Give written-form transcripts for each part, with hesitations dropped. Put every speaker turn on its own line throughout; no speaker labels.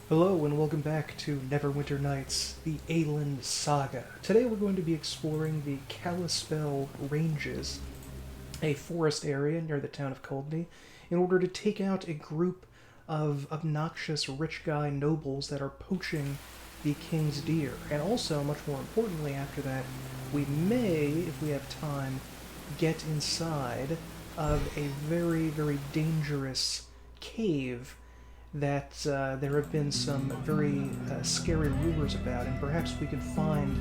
Hello and welcome back to Neverwinter Nights, the Aielund Saga. Today we're going to be exploring the Kalispell Ranges, a forest area near the town of Coldney, in order to take out a group of obnoxious rich guy nobles that are poaching the king's deer. And also, much more importantly after that, we may, if we have time, get inside of a very, very dangerous cave that there have been some very scary rumors about, and perhaps we could find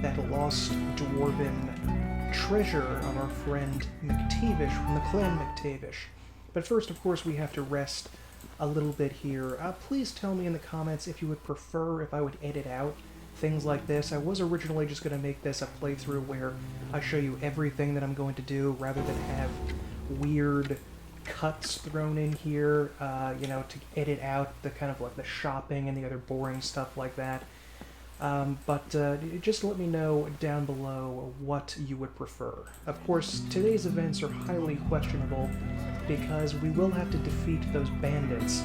that lost dwarven treasure on our friend McTavish from the clan McTavish. But first, of course, we have to rest a little bit here. Please tell me in the comments if you would prefer if I would edit out things like this. I was originally just going to make this a playthrough where I show you everything that I'm going to do rather than have weird cuts thrown in here, to edit out the kind of like the shopping and the other boring stuff like that. But just let me know down below what you would prefer. Of course, today's events are highly questionable because we will have to defeat those bandits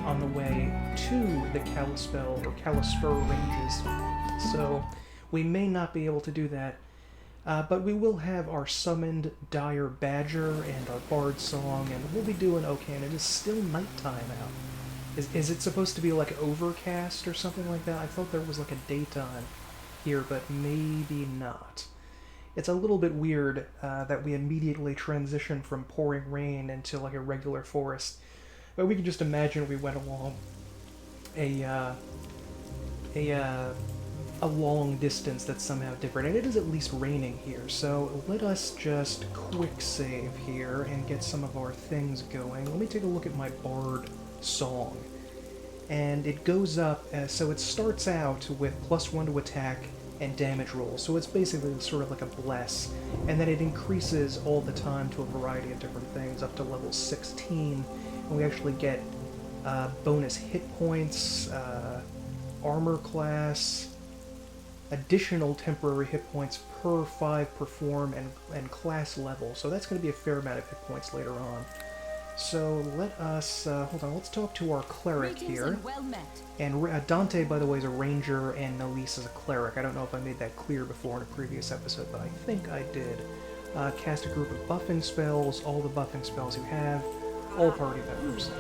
on the way to the Kalispell or Kalispur ranges. So we may not be able to do that. But we will have our summoned dire badger and our bard song, and we'll be doing okay, and it is still nighttime out. Is it supposed to be like overcast or something like that? I thought there was like a daytime here, but maybe not. It's a little bit weird that we immediately transition from pouring rain into like a regular forest. But we can just imagine we went along a long distance that's somehow different, and it is at least raining here, so let us just quick save here and get some of our things going. Let me take a look at my bard song, and it goes up, so it starts out with +1 to attack and damage roll, so it's basically sort of like a bless, and then it increases all the time to a variety of different things up to level 16, and we actually get bonus hit points, armor class, additional temporary hit points per 5 perform and class level, so that's going to be a fair amount of hit points later on. So let us, hold on, let's talk to our cleric here. And Dante, by the way, is a ranger, and Nalise is a cleric. I don't know if I made that clear before in a previous episode, but I think I did. Cast a group of buffing spells, all the buffing spells you have, all party members.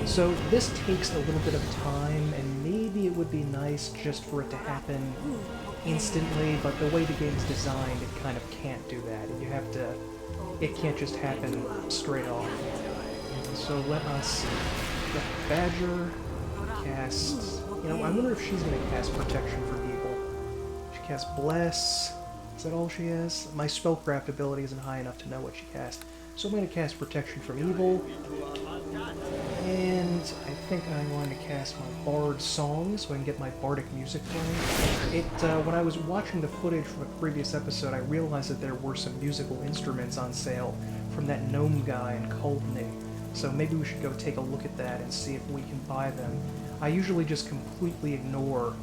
So this takes a little bit of time, and maybe it would be nice just for it to happen instantly, but the way the game's designed, it kind of can't do that. You have to, it can't just happen straight off. So let us get Badger, cast, I wonder if she's going to cast Protection from Evil. She casts Bless. Is that all she has? My spellcraft ability isn't high enough to know what she cast. So I'm going to cast Protection from Evil, and I think I want to cast my Bard song so I can get my bardic music playing. When I was watching the footage from a previous episode, I realized that there were some musical instruments on sale from that gnome guy in Coldney, so maybe we should go take a look at that and see if we can buy them. I usually just completely ignore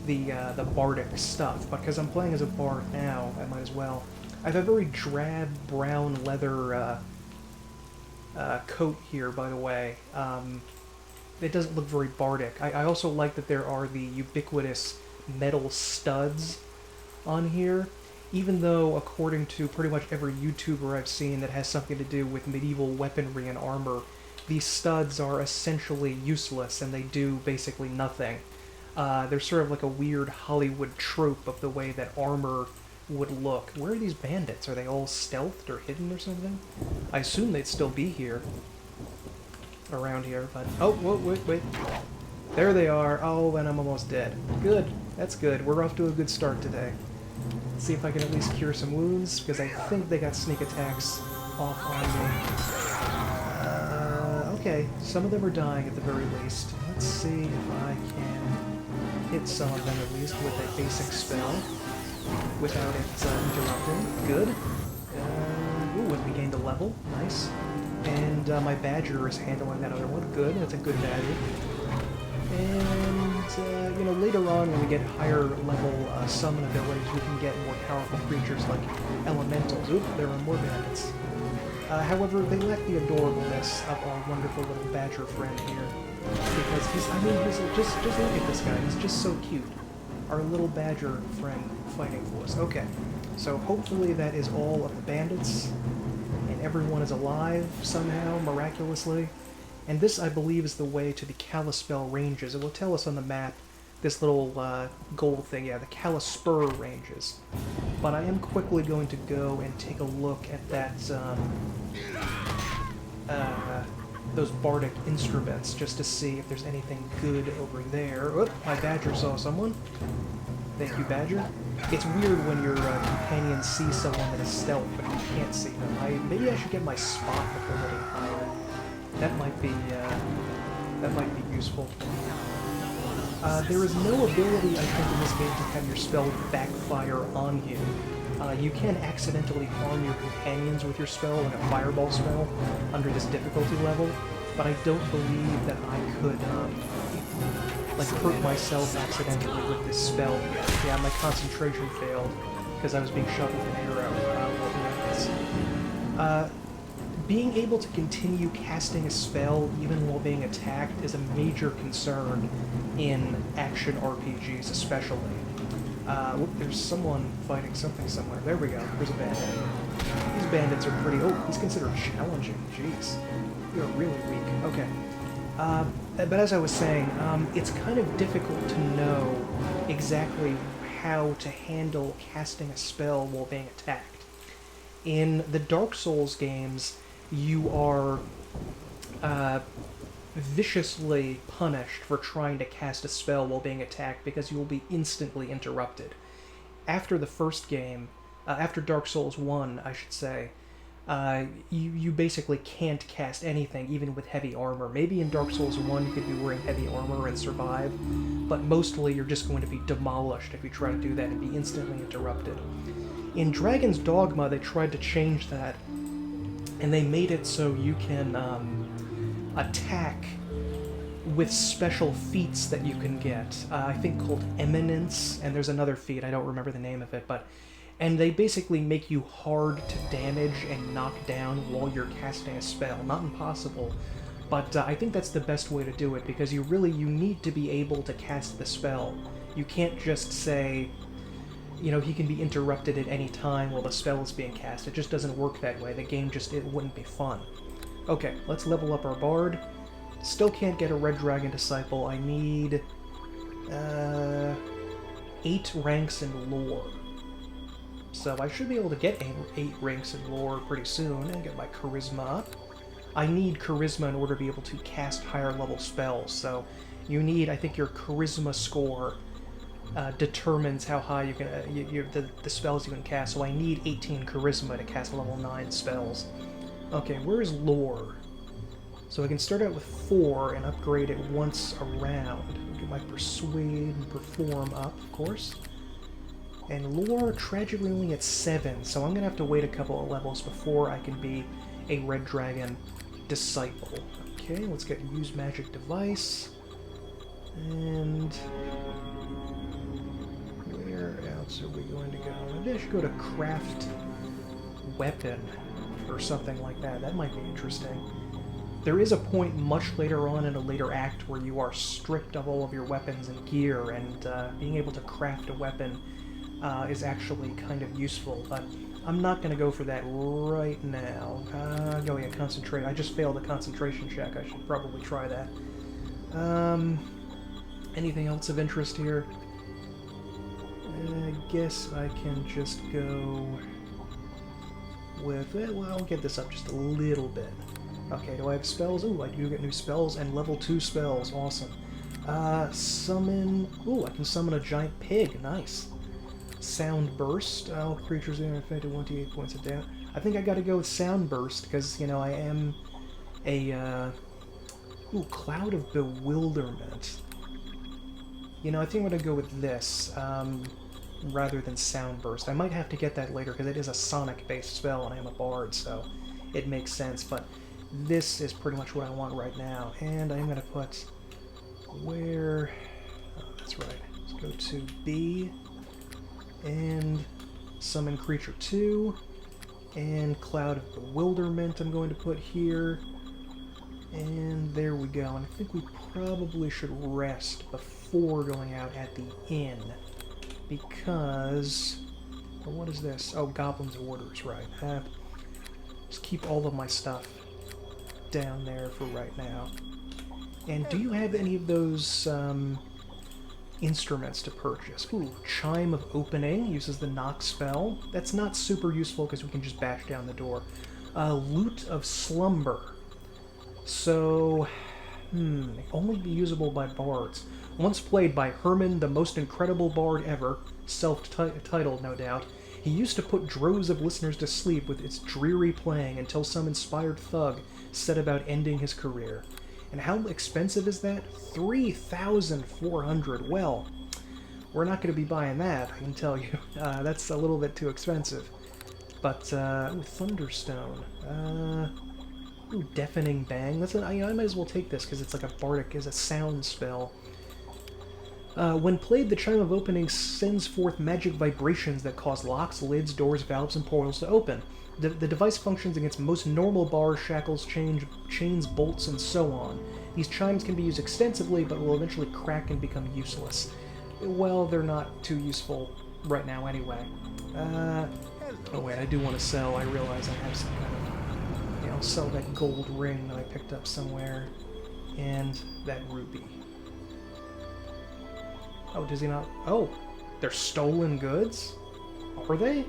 the bardic stuff, but because I'm playing as a bard now, I might as well. I have a very drab brown leather coat here, by the way. It doesn't look very bardic. I also like that there are the ubiquitous metal studs on here, even though, according to pretty much every YouTuber I've seen that has something to do with medieval weaponry and armor, these studs are essentially useless and they do basically nothing. They're sort of like a weird Hollywood trope of the way that armor would look. Where are these bandits? Are they all stealthed or hidden or something? I assume they'd still be here. Around here, but... Oh, whoa, wait. There they are. Oh, and I'm almost dead. Good. That's good. We're off to a good start today. Let's see if I can at least cure some wounds, because I think they got sneak attacks off on me. Okay, some of them are dying at the very least. Let's see if I can hit some of them at least with a basic spell without it interrupting. Good. Ooh, and we gained a level. Nice. And my Badger is handling that other one. Good, that's a good Badger. And, later on when we get higher level summon abilities, we can get more powerful creatures like elementals. Oop, there are more bandits. However, they lack the adorableness of our wonderful little badger friend here, because just look at this guy. He's just so cute. Our little badger friend fighting for us. Okay, so hopefully that is all of the bandits, and everyone is alive somehow, miraculously. And this, I believe, is the way to the Kalispell Ranges. It will tell us on the map, this little gold thing, yeah, the Kalispur Ranges. But I am quickly going to go and take a look at that, those bardic instruments, just to see if there's anything good over there. Oh, my badger saw someone. Thank you, badger. It's weird when your companion sees someone that is stealth, but you can't see them. Maybe I should get my spot before getting higher. That might be useful. There is no ability, I think, in this game to have your spell backfire on you. You can accidentally harm your companions with your spell, like a fireball spell, under this difficulty level, but I don't believe that I could, like, hurt myself accidentally with this spell yet. Yeah, my concentration failed, because I was being shot with an arrow while doing this. Being able to continue casting a spell even while being attacked is a major concern in action RPGs especially. Whoop, there's someone fighting something somewhere. There we go. There's a bandit. These bandits are pretty... Oh, he's considered challenging. Jeez. You're really weak. Okay. But as I was saying, it's kind of difficult to know exactly how to handle casting a spell while being attacked. In the Dark Souls games, you are viciously punished for trying to cast a spell while being attacked because you will be instantly interrupted. After the first game, after Dark Souls 1, I should say, you basically can't cast anything, even with heavy armor. Maybe in Dark Souls 1 you could be wearing heavy armor and survive, but mostly you're just going to be demolished if you try to do that and be instantly interrupted. In Dragon's Dogma, they tried to change that, and they made it so you can attack with special feats that you can get. I think called Eminence, and there's another feat, I don't remember the name of it, and they basically make you hard to damage and knock down while you're casting a spell. Not impossible, but I think that's the best way to do it, because you need to be able to cast the spell. You can't just say, you know, he can be interrupted at any time while the spell is being cast. It just doesn't work that way. The game it wouldn't be fun. Okay, let's level up our bard. Still can't get a Red Dragon Disciple. I need 8 ranks in lore. So I should be able to get 8 ranks in lore pretty soon and get my charisma up. I need charisma in order to be able to cast higher level spells, so you need, I think your charisma score determines how high you can, the spells you can cast, so I need 18 charisma to cast level 9 spells. Okay, where is lore? So I can start out with 4 and upgrade it once around. Get my persuade and perform up, of course. And lore, tragically only at 7, so I'm going to have to wait a couple of levels before I can be a Red Dragon Disciple. Okay, let's get Use Magic Device. And where else are we going to go? Maybe I should go to Craft Weapon or something like that. That might be interesting. There is a point much later on in a later act where you are stripped of all of your weapons and gear, and being able to craft a weapon is actually kind of useful, but I'm not going to go for that right now. Oh yeah, concentrate. I just failed a concentration check. I should probably try that. Anything else of interest here? I guess I can just go with it. Well, I'll get this up just a little bit. Okay, do I have spells? Ooh, I do get new spells, and level 2 spells. Awesome. Summon... Ooh, I can summon a giant pig. Nice. Sound Burst. All creatures are affected 1d8 points of damage. I think I gotta go with Sound Burst, because, you know, I am a, Ooh, Cloud of Bewilderment. You know, I think I'm gonna go with this, rather than Sound Burst. I might have to get that later, because it is a sonic-based spell, and I am a bard, so it makes sense, but this is pretty much what I want right now. And I'm gonna put... Where... Oh, that's right. Let's go to B... and Summon Creature 2, and Cloud of Bewilderment I'm going to put here, And there we go. And I think we probably should rest before going out at the inn. Because... well, what is this? Oh, Goblin's Orders, right. Just keep all of my stuff down there for right now. And do you have any of those instruments to purchase? Ooh, Chime of Opening uses the knock spell. That's not super useful because we can just bash down the door. Lute of Slumber. So, only be usable by bards. Once played by Herman, the most incredible bard ever, self-titled no doubt, he used to put droves of listeners to sleep with its dreary playing until some inspired thug set about ending his career. And how expensive is that? 3,400. Well, we're not going to be buying that, I can tell you. That's a little bit too expensive. But, ooh, Thunderstone. Ooh, Deafening Bang. I might as well take this because it's like a bardic, is a sound spell. When played, the Chime of Opening sends forth magic vibrations that cause locks, lids, doors, valves, and portals to open. The device functions against most normal bars, shackles, chains, bolts, and so on. These chimes can be used extensively, but will eventually crack and become useless. Well, they're not too useful right now anyway. Oh wait, I do want to sell. I realize I have some kind of... I'll sell that gold ring that I picked up somewhere, and that ruby. Oh, does he not... oh, they're stolen goods? Are they?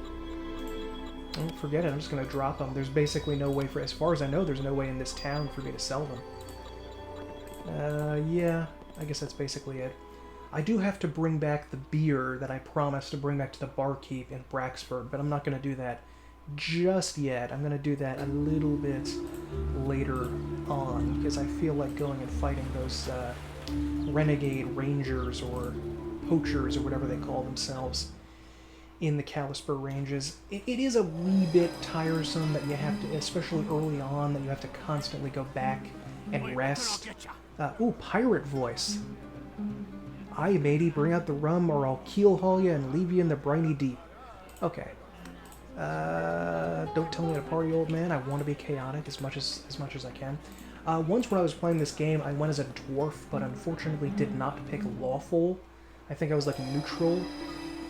Don't forget it, I'm just going to drop them. There's basically no way for... as far as I know, there's no way in this town for me to sell them. Yeah, I guess that's basically it. I do have to bring back the beer that I promised to bring back to the barkeep in Braxford, but I'm not going to do that just yet. I'm going to do that a little bit later on, because I feel like going and fighting those renegade rangers or poachers or whatever they call themselves in the Kalispur Ranges. It is a wee bit tiresome that you have to, especially early on, that you have to constantly go back and rest. Ooh, pirate voice. Aye, matey, bring out the rum or I'll keel haul you and leave you in the briny deep. Okay. Don't tell me to party, old man. I want to be chaotic as much as I can. Once when I was playing this game, I went as a dwarf, but unfortunately did not pick lawful. I think I was like neutral.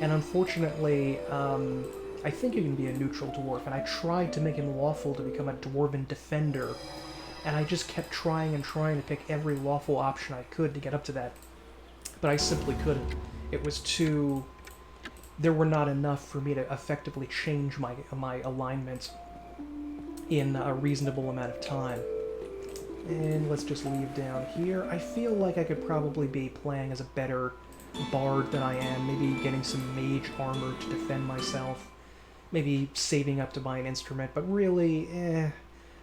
And unfortunately, I think you can be a neutral dwarf, and I tried to make him lawful to become a dwarven defender. And I just kept trying and trying to pick every lawful option I could to get up to that. But I simply couldn't. It was too... there were not enough for me to effectively change my alignment in a reasonable amount of time. And let's just leave down here. I feel like I could probably be playing as a better bard than I am. Maybe getting some mage armor to defend myself. Maybe saving up to buy an instrument. But really,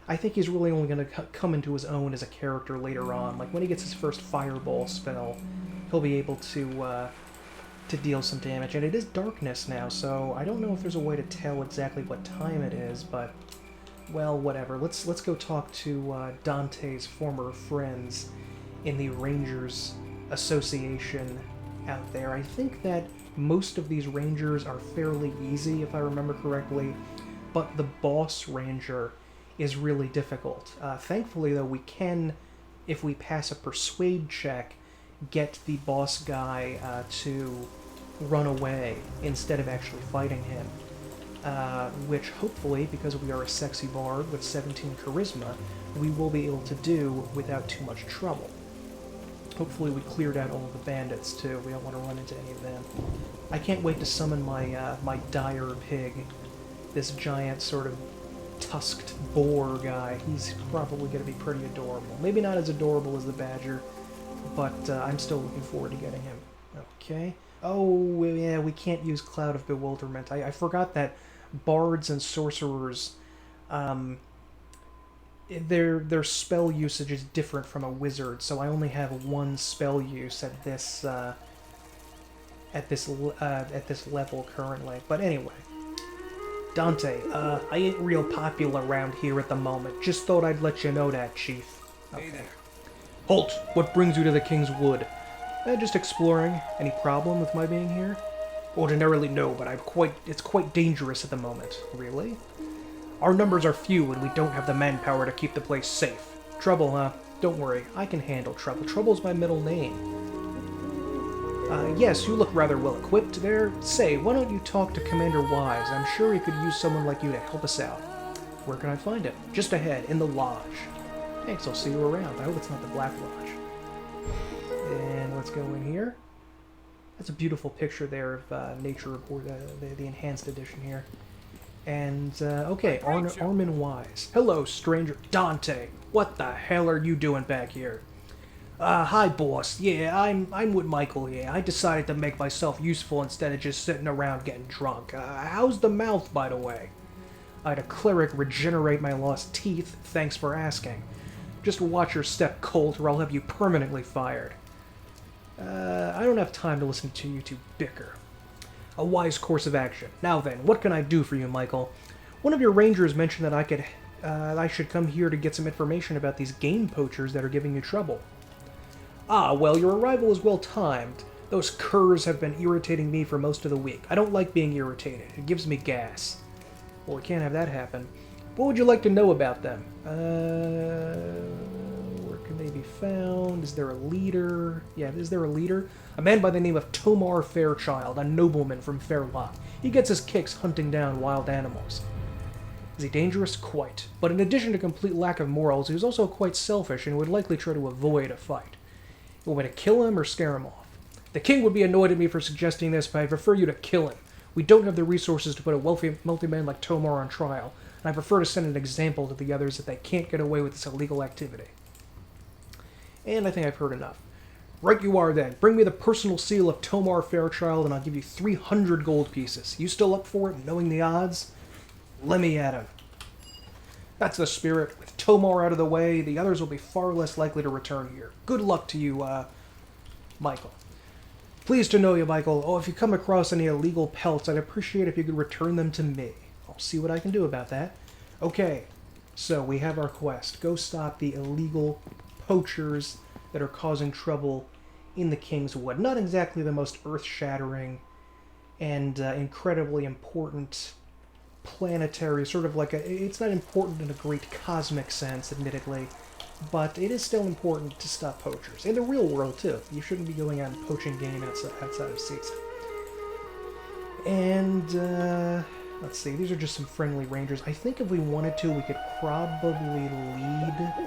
I think he's really only going to come into his own as a character later on. Like when he gets his first fireball spell, he'll be able to deal some damage. And it is darkness now, so I don't know if there's a way to tell exactly what time it is, but... well, whatever. Let's go talk to Dante's former friends in the Rangers Association out there. I think that most of these Rangers are fairly easy, if I remember correctly, but the boss Ranger is really difficult. Thankfully, though, we can, if we pass a Persuade check, get the boss guy to run away instead of actually fighting him. Which hopefully, because we are a sexy bard with 17 charisma, we will be able to do without too much trouble. Hopefully we cleared out all of the bandits too. We don't want to run into any of them. I can't wait to summon my my dire pig, this giant sort of tusked boar guy. He's probably going to be pretty adorable. Maybe not as adorable as the badger, but I'm still looking forward to getting him. Okay. Oh, yeah, we can't use Cloud of Bewilderment. I forgot that bards and sorcerers, their spell usage is different from a wizard, so I only have one spell use at this level currently. But anyway, Dante, I ain't real popular around here at the moment. Just thought I'd let you know that, Chief. Okay. Hey there. Halt! What brings you to the King's Wood? Just exploring. Any problem with my being here? Ordinarily, no, but it's quite dangerous at the moment. Really? Our numbers are few, and we don't have the manpower to keep the place safe. Trouble, huh? Don't worry, I can handle trouble. Trouble's my middle name. Yes, you look rather well equipped there. Say, why don't you talk to Commander Wise? I'm sure he could use someone like you to help us out. Where can I find him? Just ahead, in the lodge. Thanks, I'll see you around. I hope it's not the Black Lodge. And let's go in here. That's a beautiful picture there of Nature Report, the enhanced edition here. And, okay, Armin Wise. Hello, stranger. Dante, what the hell are you doing back here? Hi, boss. Yeah, I'm with Michael here. I decided to make myself useful instead of just sitting around getting drunk. How's the mouth, by the way? I had a cleric regenerate my lost teeth, thanks for asking. Just watch your step, Colt, or I'll have you permanently fired. I don't have time to listen to you two bicker. A wise course of action. Now then, what can I do for you, Michael? One of your rangers mentioned that I should come here to get some information about these game poachers that are giving you trouble. Ah, well, your arrival is well timed. Those curs have been irritating me for most of the week. I don't like being irritated. It gives me gas. Well, we can't have that happen. What would you like to know about them? Where can they be found? Is there a leader? Yeah, is there a leader? A man by the name of Tomar Fairchild, a nobleman from Fairlock. He gets his kicks hunting down wild animals. Is he dangerous? Quite. But in addition to complete lack of morals, he was also quite selfish and would likely try to avoid a fight. You want me to kill him or scare him off? The king would be annoyed at me for suggesting this, but I prefer you to kill him. We don't have the resources to put a wealthy man like Tomar on trial, and I prefer to send an example to the others that they can't get away with this illegal activity. And I think I've heard enough. Right you are then. Bring me the personal seal of Tomar Fairchild, and I'll give you 300 gold pieces. You still up for it, knowing the odds? Let me at him. That's the spirit. With Tomar out of the way, the others will be far less likely to return here. Good luck to you, Michael. Pleased to know you, Michael. Oh, if you come across any illegal pelts, I'd appreciate if you could return them to me. I'll see what I can do about that. Okay, so we have our quest. Go stop the illegal poachers that are causing trouble in the King's Wood. Not exactly the most earth-shattering and incredibly important planetary, sort of like it's not important in a great cosmic sense, admittedly, but it is still important to stop poachers. In the real world, too. You shouldn't be going out and poaching game outside of season. And, let's see, these are just some friendly rangers. I think if we wanted to, we could probably lead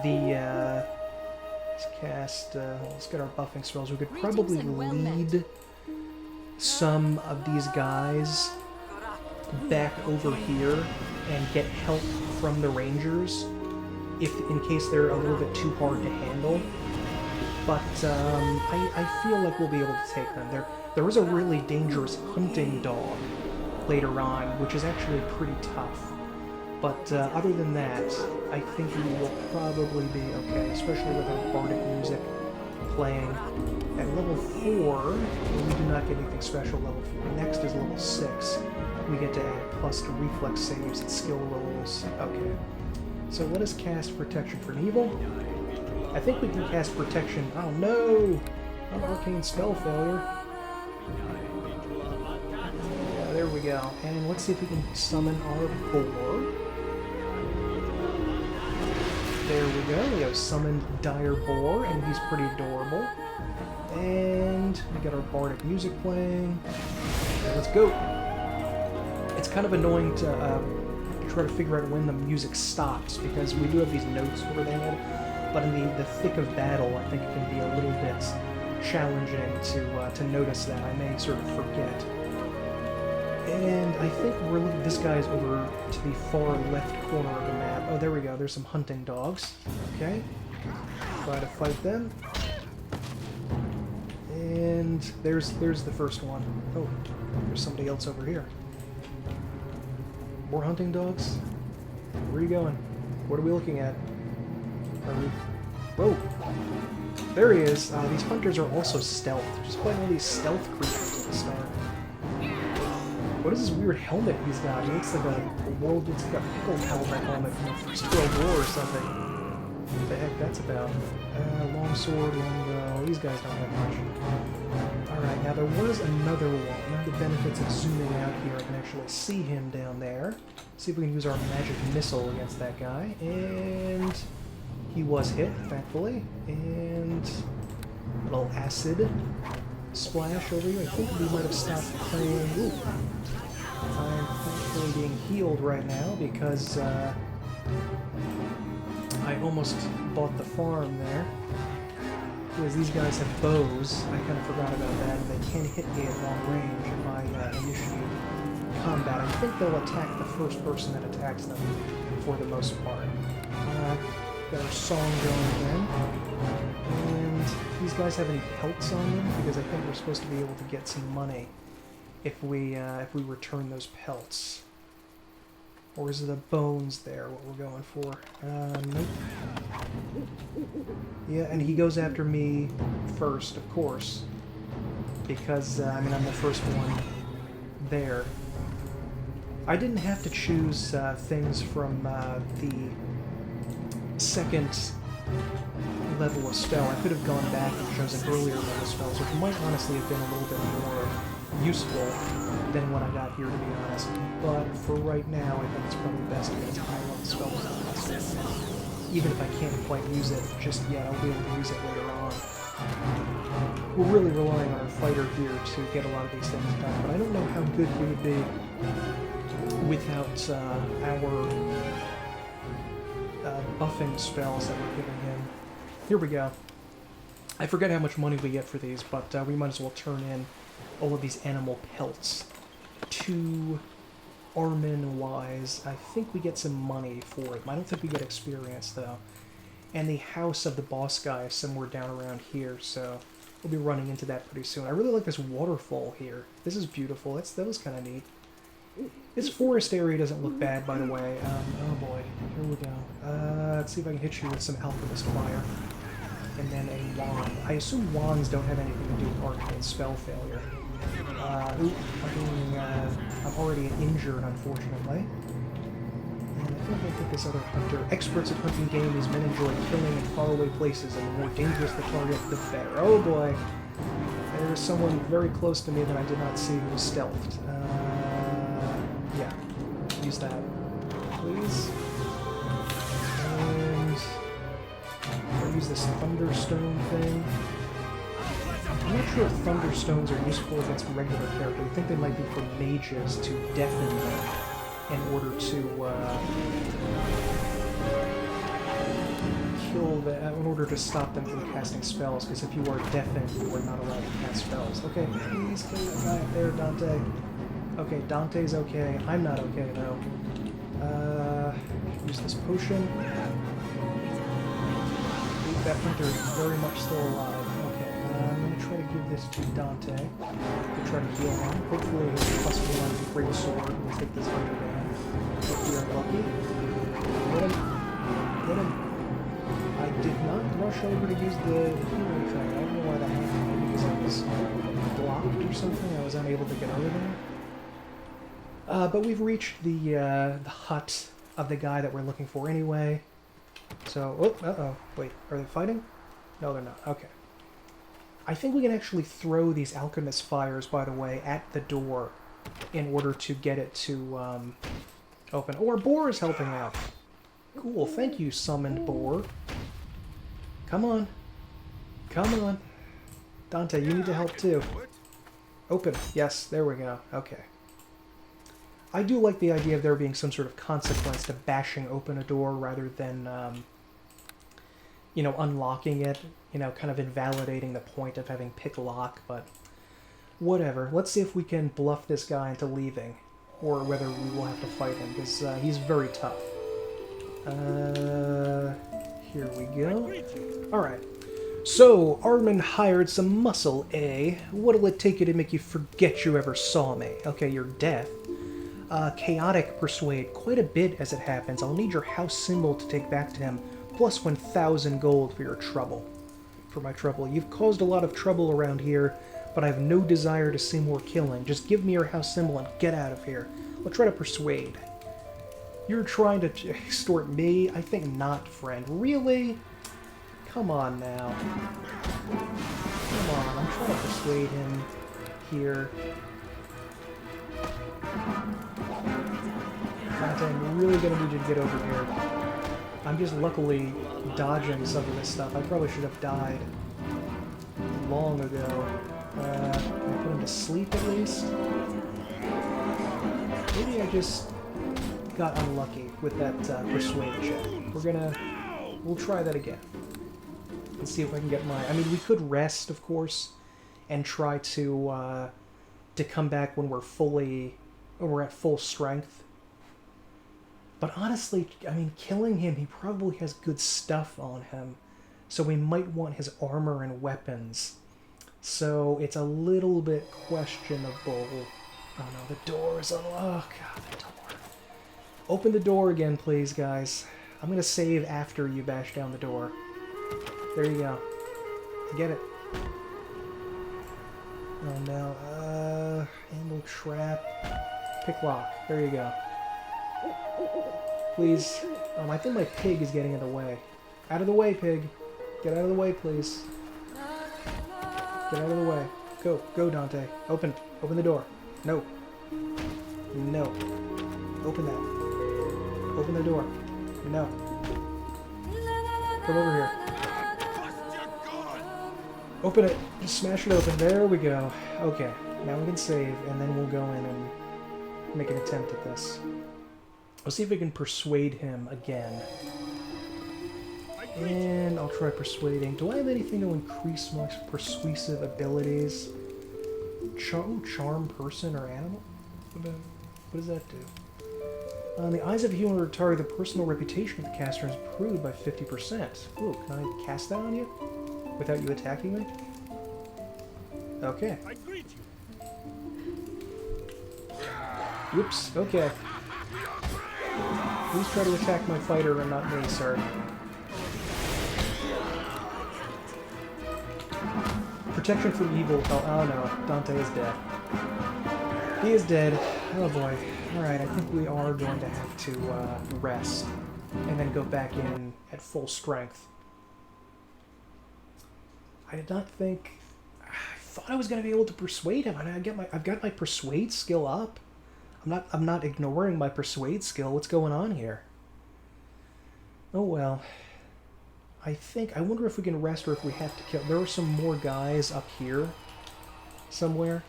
the, let's cast, let's get our buffing spells. We could probably lead some of these guys back over here and get help from the rangers in case they're a little bit too hard to handle. But I feel like we'll be able to take them. There is a really dangerous hunting dog later on, which is actually pretty tough. But other than that, I think we will probably be okay, especially with our bardic music playing. At level 4, we do not get anything special level 4. Next is level 6. We get to add plus to reflex saves and skill rolls. Okay. So let us cast Protection from Evil. I think we can cast Protection... Oh no! An arcane spell failure. Yeah, there we go. And let's see if we can summon our boar. There we go. We have summoned Dire Boar, and he's pretty adorable. And we got our bardic music playing. Okay, let's go. It's kind of annoying to try to figure out when the music stops, because we do have these notes overlaid, but in the thick of battle, I think it can be a little bit challenging to notice that. I may sort of forget. And I think this guy's over to the far left corner of the map. Oh, there we go. There's some hunting dogs. Okay. Try to fight them. And there's the first one. Oh, there's somebody else over here. More hunting dogs? Where are you going? What are we looking at? Whoa! There he is! These hunters are also stealth. Just fighting all these stealth creatures at the start. What is this weird helmet he's got? He looks like a world... It's like a pickle helmet from the First World War or something. What the heck that's about? Long sword, long bow. These guys don't have much. Alright, now there was another one. One of the benefits of zooming out here, I can actually see him down there. See if we can use our magic missile against that guy. And... He was hit, thankfully, and a little acid splash over here. I think we might have stopped playing. Ooh. I'm thankfully being healed right now because I almost bought the farm there. Because these guys have bows, I kind of forgot about that, and they can hit me at long range if I initiate combat. I think they'll attack the first person that attacks them for the most part. Got our song going again. And these guys have any pelts on them? Because I think we're supposed to be able to get some money if we return those pelts. Or is it the bones there, what we're going for? Nope. Yeah, and he goes after me first, of course. Because, I mean, I'm the first one there. I didn't have to choose things from the second level of spell. I could have gone back and chosen earlier level spells, which might honestly have been a little bit more useful than when I got here, to be honest. But for right now, I think it's probably best to get high level spells on this. Even if I can't quite use it just yet, I'll be able to use it later on. We're really relying on our fighter here to get a lot of these things done, but I don't know how good he would be without our buffing spells that we're giving him. Here we go. I forget how much money we get for these, but we might as well turn in all of these animal pelts. To Armin-wise, I think we get some money for them. I don't think we get experience, though. And the house of the boss guy is somewhere down around here, so we'll be running into that pretty soon. I really like this waterfall here. This is beautiful. That was kind of neat. This forest area doesn't look bad, by the way. Oh boy, here we go. Let's see if I can hit you with some alchemist fire. And then a wand. I assume wands don't have anything to do with arcane spell failure. I'm already injured, unfortunately. And I think I'll get this other hunter. Experts at hunting game, these men enjoy killing in faraway places, and the more dangerous the target, the better. Oh boy! There's someone very close to me that I did not see who was stealthed. Yeah. Use that, please. And I'll use this Thunderstone thing. I'm not sure if Thunderstones are useful against regular characters. I think they might be for mages to deafen them in order to in order to stop them from casting spells, because if you are deafened, you are not allowed to cast spells. Okay, please kill that guy up there, Dante. Okay, Dante's okay. I'm not okay, though. Use this potion. That hunter is very much still alive. Okay, I'm going to try to give this to Dante to try to heal him. Hopefully his +1 great sword will take this hunter down. If we are lucky. Get him. Get him. I did not rush over to use the healing thing. I don't know why that happened. Maybe because I was blocked or something. I was unable to get over there. But we've reached the hut of the guy that we're looking for anyway. So, uh-oh, wait, are they fighting? No, they're not. Okay. I think we can actually throw these alchemist fires, by the way, at the door in order to get it to open. Oh, our boar is helping out. Cool, thank you, summoned boar. Come on. Come on. Dante, you need to help too. Open. Yes, there we go. Okay. I do like the idea of there being some sort of consequence to bashing open a door rather than, you know, unlocking it, you know, kind of invalidating the point of having pick lock, but whatever. Let's see if we can bluff this guy into leaving, or whether we will have to fight him, because he's very tough. Here we go. Alright. So, Armin hired some muscle, eh? What'll it take you to make you forget you ever saw me? Okay, you're deaf. Chaotic persuade, quite a bit as it happens. I'll need your house symbol to take back to him, plus 1,000 gold for your trouble. For my trouble. You've caused a lot of trouble around here, but I have no desire to see more killing. Just give me your house symbol and get out of here. I'll try to persuade. You're trying to extort me? I think not, friend. Really? Come on now. Come on, I'm trying to persuade him here. Dante, I'm really gonna need you to get over here. I'm just luckily dodging some of this stuff. I probably should have died long ago. Can I put him to sleep at least? Maybe I just got unlucky with that persuade check. We'll try that again. And see if I can get my... I mean, we could rest, of course, and try to come back when we're at full strength. But honestly, I mean, killing him, he probably has good stuff on him. So we might want his armor and weapons. So it's a little bit questionable. Oh no, the door is unlocked. Oh god, the door. Open the door again, please, guys. I'm gonna save after you bash down the door. There you go. Get it. Oh no, handle trap. Pick lock. There you go. Please. I think my pig is getting in the way. Out of the way, pig. Get out of the way, please. Get out of the way. Go. Go, Dante. Open. Open the door. No. No. Open that. Open the door. No. Come over here. Open it. Just smash it open. There we go. Okay. Now we can save, and then we'll go in and make an attempt at this. Let's see if we can persuade him again. And I'll try persuading. Do I have anything to increase my persuasive abilities? Charm person or animal? What does that do? In the eyes of a human retard, the personal reputation of the caster is improved by 50%. Ooh, can I cast that on you? Without you attacking me? Okay. Whoops, okay. Please try to attack my fighter and not me, sir. Protection from evil. Oh no, Dante is dead. He is dead. Oh boy. Alright, I think we are going to have to rest and then go back in at full strength. I did not think... I thought I was going to be able to persuade him. I've got my persuade skill up. I'm not ignoring my persuade skill. What's going on here? Oh well. I wonder if we can rest or if we have to kill... There are some more guys up here somewhere.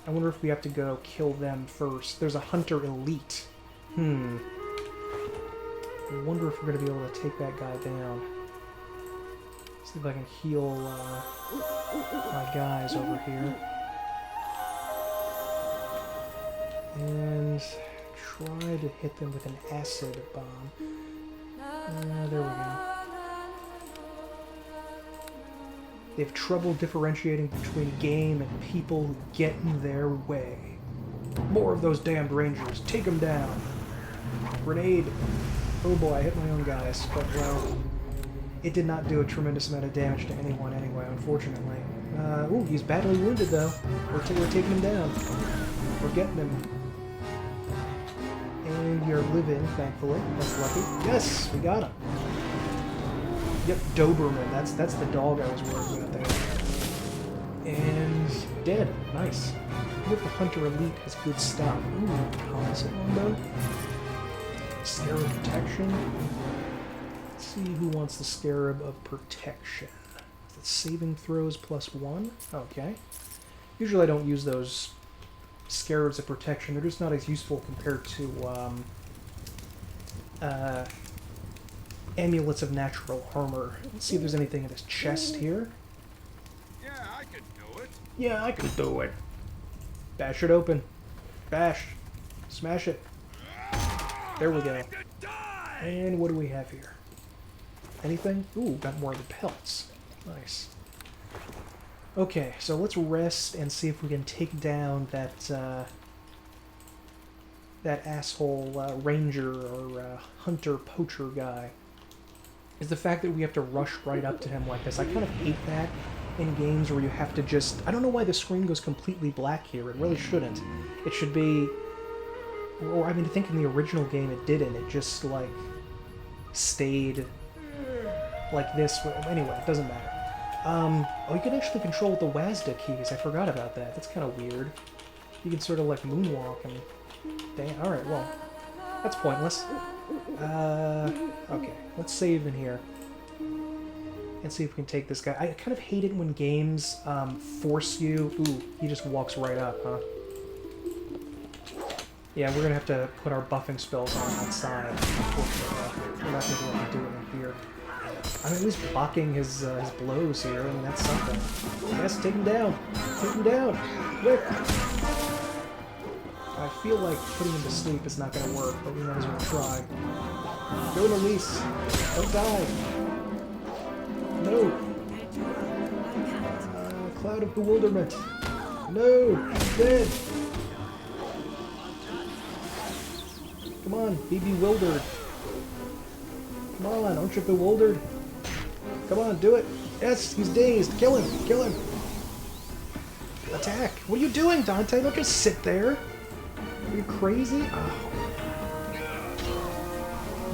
I wonder if we have to go kill them first. There's a hunter elite. I wonder if we're going to be able to take that guy down. See if I can heal my guys over here. And try to hit them with an acid bomb. There we go. They have trouble differentiating between game and people who get in their way. More of those damned rangers. Take them down. Grenade. Oh boy, I hit my own guys. But, well, it did not do a tremendous amount of damage to anyone anyway, unfortunately. Ooh, he's badly wounded, though. We're taking him down. We're getting him. And you're living, thankfully. That's lucky. Yes, we got him. Yep, Doberman. That's the dog I was working with there. And dead. Nice. Look, the Hunter Elite has good stuff. Ooh, console combo. Scarab Protection. Let's see who wants the Scarab of Protection. That's saving throws +1. Okay. Usually I don't use those Scarabs of Protection. They're just not as useful compared to Amulets of Natural Armor. Let's see if there's anything in this chest here.
Yeah, I could do it.
Yeah, I could do it. Bash it open. Bash. Smash it. There we go. And what do we have here? Anything? Ooh, got more of the pelts. Nice. Okay, so let's rest and see if we can take down that that asshole ranger or hunter poacher guy. Is the fact that we have to rush right up to him like this. I kind of hate that in games where you have to just... I don't know why the screen goes completely black here. It really shouldn't. It should be... Or, I mean, I think in the original game it didn't. It just, like, stayed like this. Anyway, it doesn't matter. Oh, you can actually control the WASD keys. I forgot about that. That's kind of weird. You can sort of, like, moonwalk and... Dang, alright, well, that's pointless. Okay, let's save in here. And see if we can take this guy. I kind of hate it when games force you... Ooh, he just walks right up, huh? Yeah, we're gonna have to put our buffing spells on side, unfortunately. We're not gonna be able to do it in here. I'm at least blocking his blows here, and that's something. Yes, take him down! Take him down! Quick! I feel like putting him to sleep is not gonna work, but we might as well try. Go, Elise! Don't die! No! Cloud of bewilderment! No! He's dead! Come on, be bewildered! Come on, aren't you bewildered? Come on, do it! Yes, he's dazed! Kill him! Kill him! Attack! What are you doing, Dante? Don't just sit there! Are you crazy? Oh.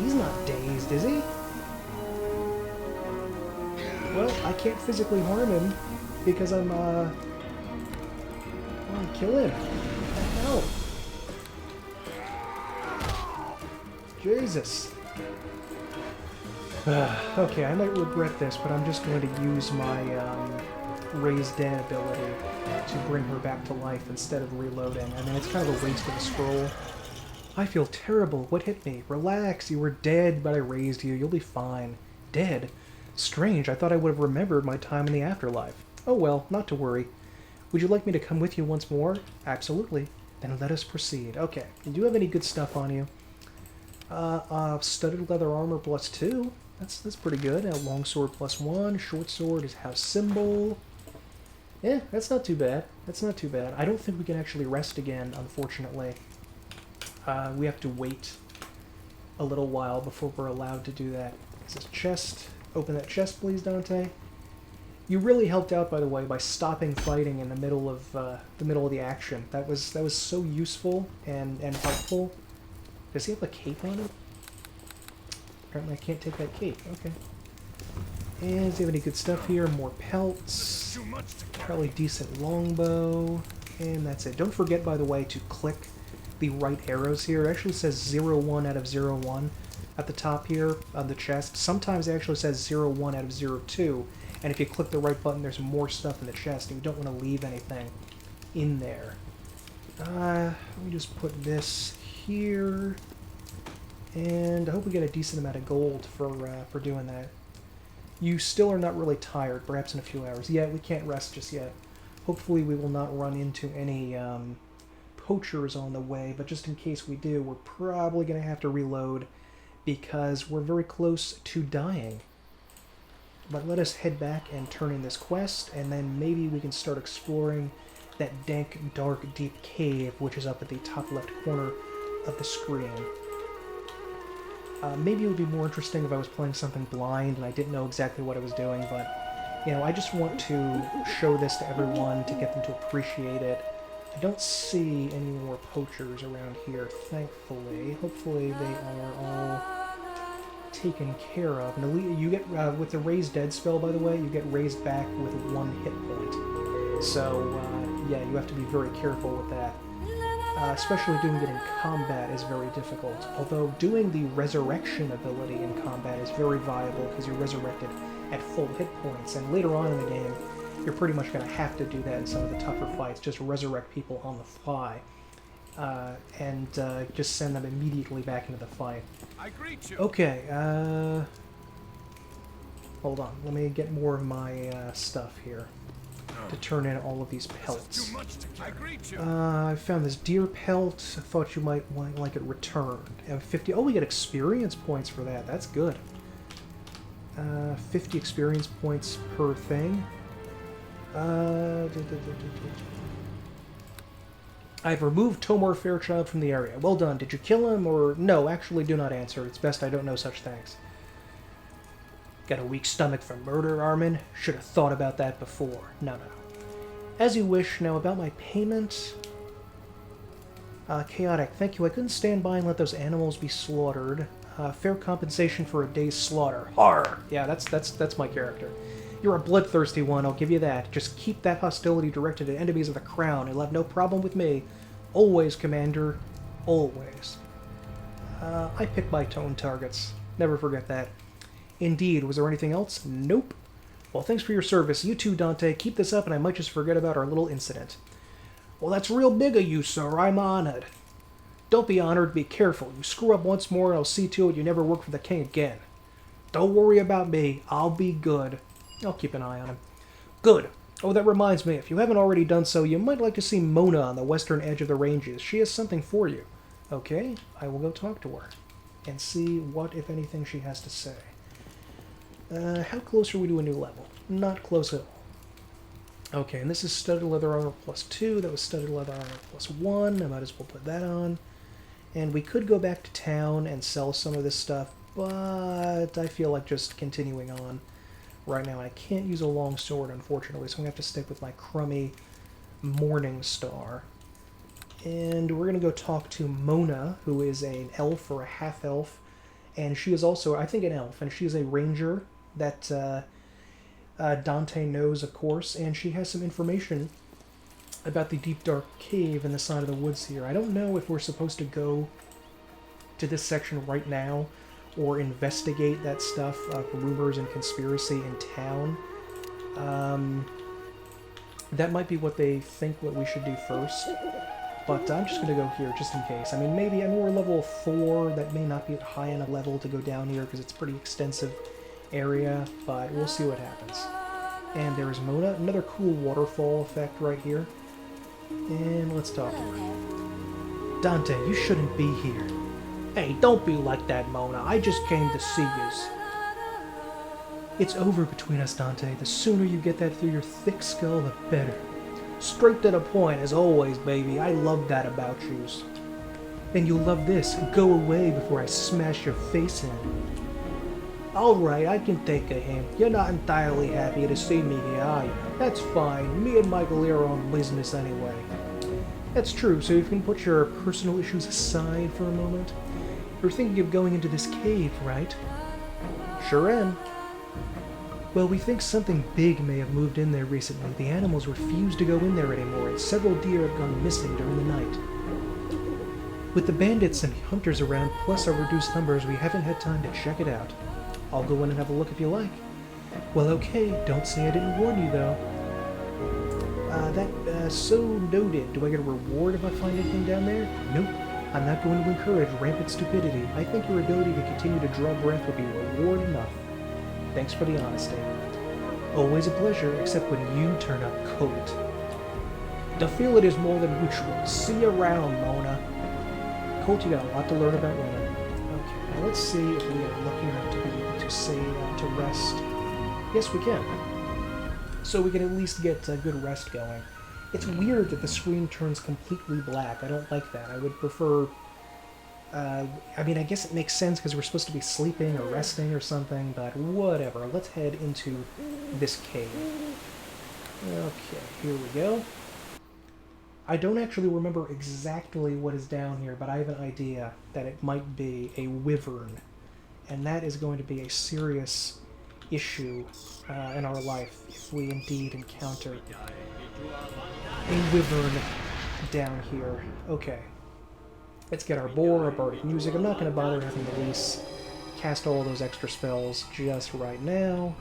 He's not dazed, is he? Well, I can't physically harm him because I'm, Come on, kill him! What the hell? Jesus. Okay, I might regret this, but I'm just going to use my Raise Dead ability to bring her back to life instead of reloading. I mean, it's kind of a waste of a scroll. I feel terrible. What hit me? Relax, you were dead, but I raised you. You'll be fine. Dead? Strange, I thought I would have remembered my time in the afterlife. Oh well, not to worry. Would you like me to come with you once more? Absolutely. Then let us proceed. Okay, do you have any good stuff on you? Studded leather armor +2. That's pretty good. A longsword +1. Short sword is house symbol. Yeah, that's not too bad. That's not too bad. I don't think we can actually rest again, unfortunately. We have to wait a little while before we're allowed to do that. This is chest. Open that chest, please, Dante. You really helped out, by the way, by stopping fighting in the middle of the action. That was so useful and helpful. Does he have a cape on him? Apparently I can't take that cape. Okay. And does he have any good stuff here? More pelts. Probably decent longbow. And that's it. Don't forget, by the way, to click the right arrows here. It actually says 0-1 out of 0-1 at the top here on the chest. Sometimes it actually says 0-1 out of 0-2. And if you click the right button, there's more stuff in the chest, and you don't want to leave anything in there. Let me just put this here. And I hope we get a decent amount of gold for doing that. You still are not really tired, perhaps in a few hours. Yeah, we can't rest just yet. Hopefully we will not run into any poachers on the way, but just in case we do, we're probably going to have to reload because we're very close to dying. But let us head back and turn in this quest, and then maybe we can start exploring that dank, dark, deep cave, which is up at the top left corner of the screen. Maybe it would be more interesting if I was playing something blind and I didn't know exactly what I was doing, but, you know, I just want to show this to everyone to get them to appreciate it. I don't see any more poachers around here, thankfully. Hopefully they are all taken care of. And you get, with the Raise Dead spell, by the way, you get raised back with 1 hit point. So, yeah, you have to be very careful with that. Especially doing it in combat is very difficult. Although doing the resurrection ability in combat is very viable because you're resurrected at full hit points. And later on in the game, you're pretty much going to have to do that in some of the tougher fights. Just resurrect people on the fly. And just send them immediately back into the fight.
I greet you.
Okay, hold on. Let me get more of my stuff here to turn in all of these pelts.
I greet you.
I found this deer pelt. I thought you might like it returned. And 50. Oh, we get experience points for that. That's good. 50 experience points per thing. I've removed Tomar Fairchild from the area. Well done. Did you kill him, or... No, actually do not answer. It's best I don't know such things. Got a weak stomach for murder, Armin? Should have thought about that before. No. As you wish. Now, about my payment... Chaotic. Thank you. I couldn't stand by and let those animals be slaughtered. Fair compensation for a day's slaughter. Har! Yeah, that's my character. You're a bloodthirsty one, I'll give you that. Just keep that hostility directed at enemies of the crown. You'll have no problem with me. Always, Commander. Always. I pick my tone targets. Never forget that. Indeed. Was there anything else? Nope. Well, thanks for your service. You too, Dante. Keep this up and I might just forget about our little incident. Well, that's real big of you, sir. I'm honored. Don't be honored. Be careful. You screw up once more and I'll see to it you never work for the king again. Don't worry about me. I'll be good. I'll keep an eye on him. Good. Oh, that reminds me. If you haven't already done so, you might like to see Mona on the western edge of the ranges. She has something for you. Okay, I will go talk to her and see what, if anything, she has to say. How close are we to a new level? Not close at all. Okay, and this is studded leather armor +2. That was studded leather armor +1. I might as well put that on. And we could go back to town and sell some of this stuff, but I feel like just continuing on right now. I can't use a long sword, unfortunately, so I'm going to have to stick with my crummy Morning Star. And we're going to go talk to Mona, who is an elf or a half-elf, and she is also, I think, an elf, and she is a ranger that Dante knows, of course, and she has some information about the deep, dark cave in the side of the woods here. I don't know if we're supposed to go to this section right now or investigate that stuff, rumors and conspiracy in town. That might be what they think what we should do first, but I'm just going to go here just in case. I mean, maybe, I mean, we're level 4, that may not be at high enough level to go down here because it's a pretty extensive area, but we'll see what happens. And there's Mona, another cool waterfall effect right here. And let's talk to her. Dante, you shouldn't be here. Hey, don't be like that, Mona. I just came to see yous. It's over between us, Dante. The sooner you get that through your thick skull, the better. Straight to the point, as always, baby. I love that about yous. Then you'll love this. Go away before I smash your face in. Alright, I can take a hint. You're not entirely happy to see me here, are you? That's fine. Me and Michael here are on business anyway. That's true, so you can put your personal issues aside for a moment. You're thinking of going into this cave, right? Sure am. Well, we think something big may have moved in there recently. The animals refuse to go in there anymore, and several deer have gone missing during the night. With the bandits and hunters around, plus our reduced numbers, we haven't had time to check it out. I'll go in and have a look if you like. Well, okay. Don't say I didn't warn you, though. So noted. Do I get a reward if I find anything down there? Nope. I'm not going to encourage rampant stupidity. I think your ability to continue to draw breath would be reward enough. Thanks for the honesty. Always a pleasure, except when you turn up cold. The feeling is more than mutual. See you around, Mona. Colt, you got a lot to learn about women. Okay, now let's see if we are lucky enough to be able to save, to rest. Yes, we can. So we can at least get a good rest going. It's weird that the screen turns completely black. I don't like that. I would prefer... I mean, I guess it makes sense because we're supposed to be sleeping or resting or something, but whatever. Let's head into this cave. Okay, here we go. I don't actually remember exactly what is down here, but I have an idea that it might be a wyvern. And that is going to be a serious issue in our life if we indeed encounter a wyvern down here. Okay. Let's get our boar, our bardic music. I'm not going to bother having Elise cast all those extra spells just right now.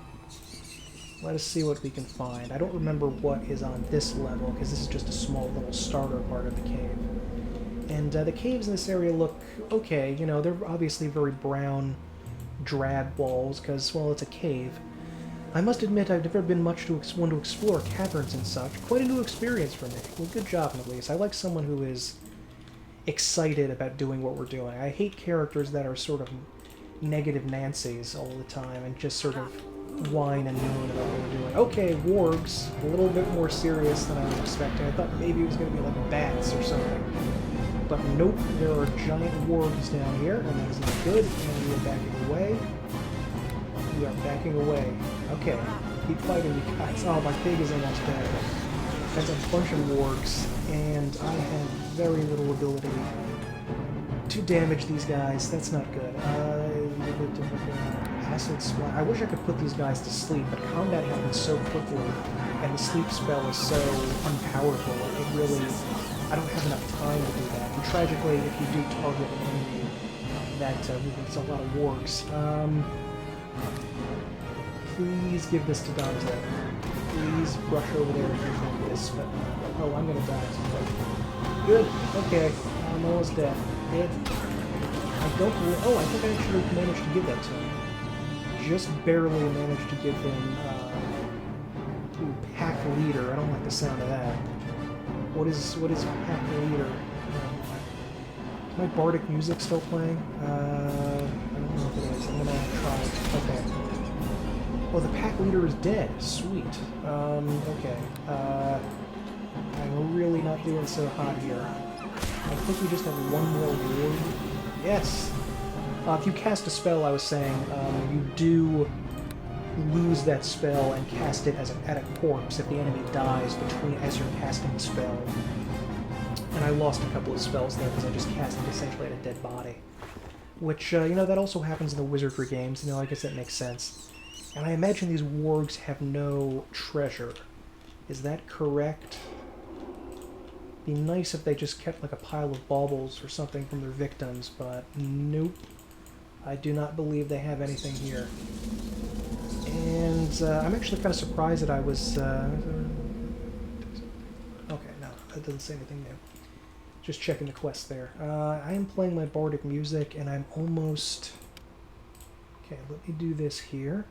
Let us see what we can find. I don't remember what is on this level, because this is just a small little starter part of the cave. And the caves in this area look okay. You know, they're obviously very brown, drab walls, because, well, it's a cave. I must admit I've never been much one to explore caverns and such. Quite a new experience for me. Well, good job, Elise. I like someone who is excited about doing what we're doing. I hate characters that are sort of negative Nancys all the time and just sort of whine and moan about what we're doing. Okay, wargs. A little bit more serious than I was expecting. I thought maybe it was going to be like bats or something. But nope, there are giant wargs down here, and that is not good, and we are backing away. We are backing away. Okay, keep fighting, you guys. Oh, my pig is almost dead. That's a bunch of wargs, and I have very little ability to damage these guys. That's not good. Acid splash. I wish I could put these guys to sleep, but combat happens so quickly, and the sleep spell is so unpowerful. It really... I don't have enough time to do that. And tragically, if you do target an enemy that there's a lot of wargs. Please give this to Dante. Please brush over there if you think this. But oh, I'm gonna die. Good. Okay. I'm almost dead. Good. I don't. Oh, I think I actually managed to give that to him. Just barely managed to give him. Pack leader. I don't like the sound of that. What is pack leader? Is my bardic music still playing? I don't know if it is. I'm gonna try it. Okay. Oh, the pack leader is dead. Sweet. Okay. I'm really not doing so hot here. I think we just have one more reward. Yes! If you cast a spell, I was saying, you do lose that spell and cast it at a corpse if the enemy dies as you're casting the spell. And I lost a couple of spells there because I just cast it essentially at a dead body. Which, that also happens in the wizardry games. I guess that makes sense. And I imagine these wargs have no treasure. Is that correct? Be nice if they just kept like a pile of baubles or something from their victims, but nope. I do not believe they have anything here. And I'm actually kind of surprised that I was... Okay, no, that doesn't say anything new. Just checking the quest there. I am playing my bardic music, and I'm almost... Okay, let me do this here.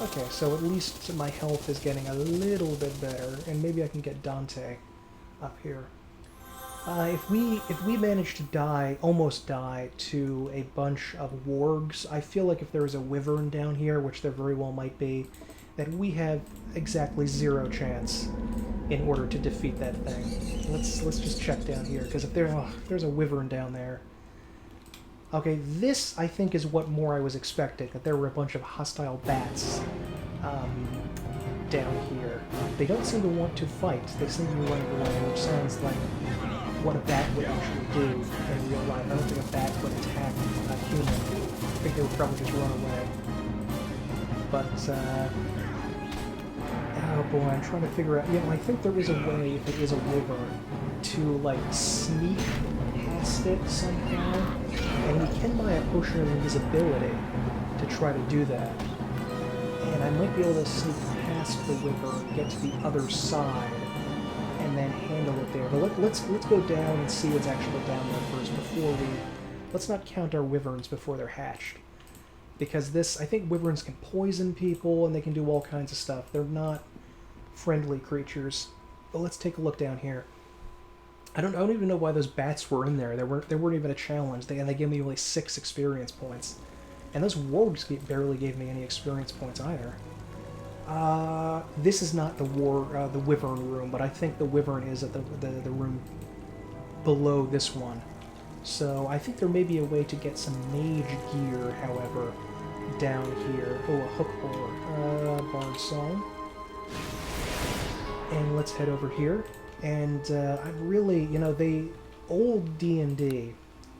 Okay, so at least my health is getting a little bit better, and maybe I can get Dante up here. If we manage to almost die to a bunch of wargs, I feel like if there was a wyvern down here, which there very well might be, that we have exactly 0 chance in order to defeat that thing. Let's just check down here, because if there's a wyvern down there. Okay, this I think is what more I was expecting, that there were a bunch of hostile bats down here. They don't seem to want to fight. They seem to be running away, which sounds like what a bat would actually do in real life. I don't think a bat would attack a human. I think they would probably just run away. But, oh boy, I'm trying to figure out... I think there is a way, if it is a wyvern, to, like, sneak past it somehow. And we can buy a potion of invisibility to try to do that. And I might be able to sneak past the wyvern, get to the other side, and then handle it there. But let's go down and see what's actually down there first before we... Let's not count our wyverns before they're hatched. Because I think wyverns can poison people, and they can do all kinds of stuff. They're not friendly creatures. But let's take a look down here. I don't even know why those bats were in there. They weren't even a challenge. They gave me only 6 experience points. And those wargs barely gave me any experience points either. This is not the wyvern room, but I think the wyvern is at the room below this one. So I think there may be a way to get some mage gear, however, down here. Oh, a hook board. Bard Song. And let's head over here. And I'm really, old D&D,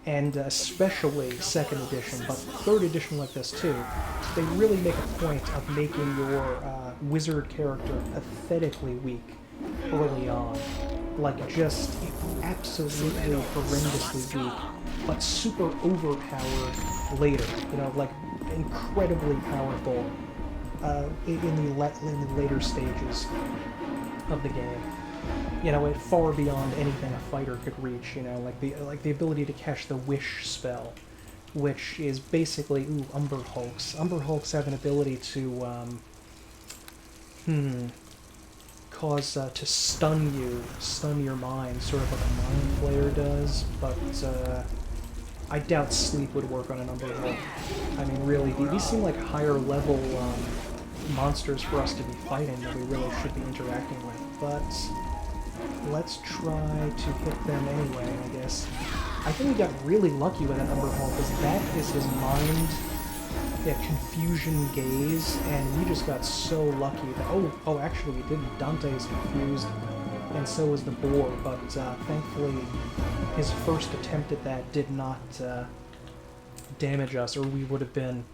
and especially 2nd edition, but 3rd edition like this too, they really make a point of making your wizard character pathetically weak early on. Like, just absolutely horrendously weak, but super overpowered later. Like, incredibly powerful in the later stages of the game. Far beyond anything a fighter could reach, like the ability to catch the Wish spell, which is basically, Umber Hulks. Umber Hulks have an ability to, to stun your mind, sort of like a Mind Flayer does, but, I doubt sleep would work on an Umber Hulk. I mean, really, these seem like higher level, monsters for us to be fighting that we really should be interacting with, but... Let's try to hit them anyway, I guess. I think we got really lucky with that Umber Hulk, because that is his mind, confusion gaze, and we just got so lucky that... Oh, actually we didn't. Dante is confused, and so is the boar, but thankfully his first attempt at that did not damage us, or we would have been...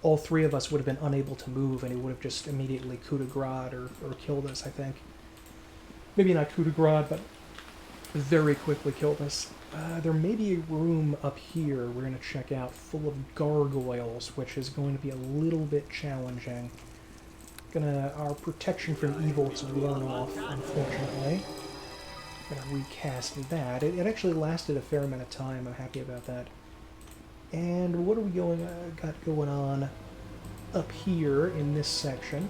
All 3 of us would have been unable to move, and he would have just immediately coup de grace or killed us, I think. Maybe not coup de grace, but very quickly killed us. There may be a room up here we're going to check out full of gargoyles, which is going to be a little bit challenging. Our protection from evil is worn off, unfortunately. Gonna recast that. It actually lasted a fair amount of time. I'm happy about that. And what are we got going on up here in this section?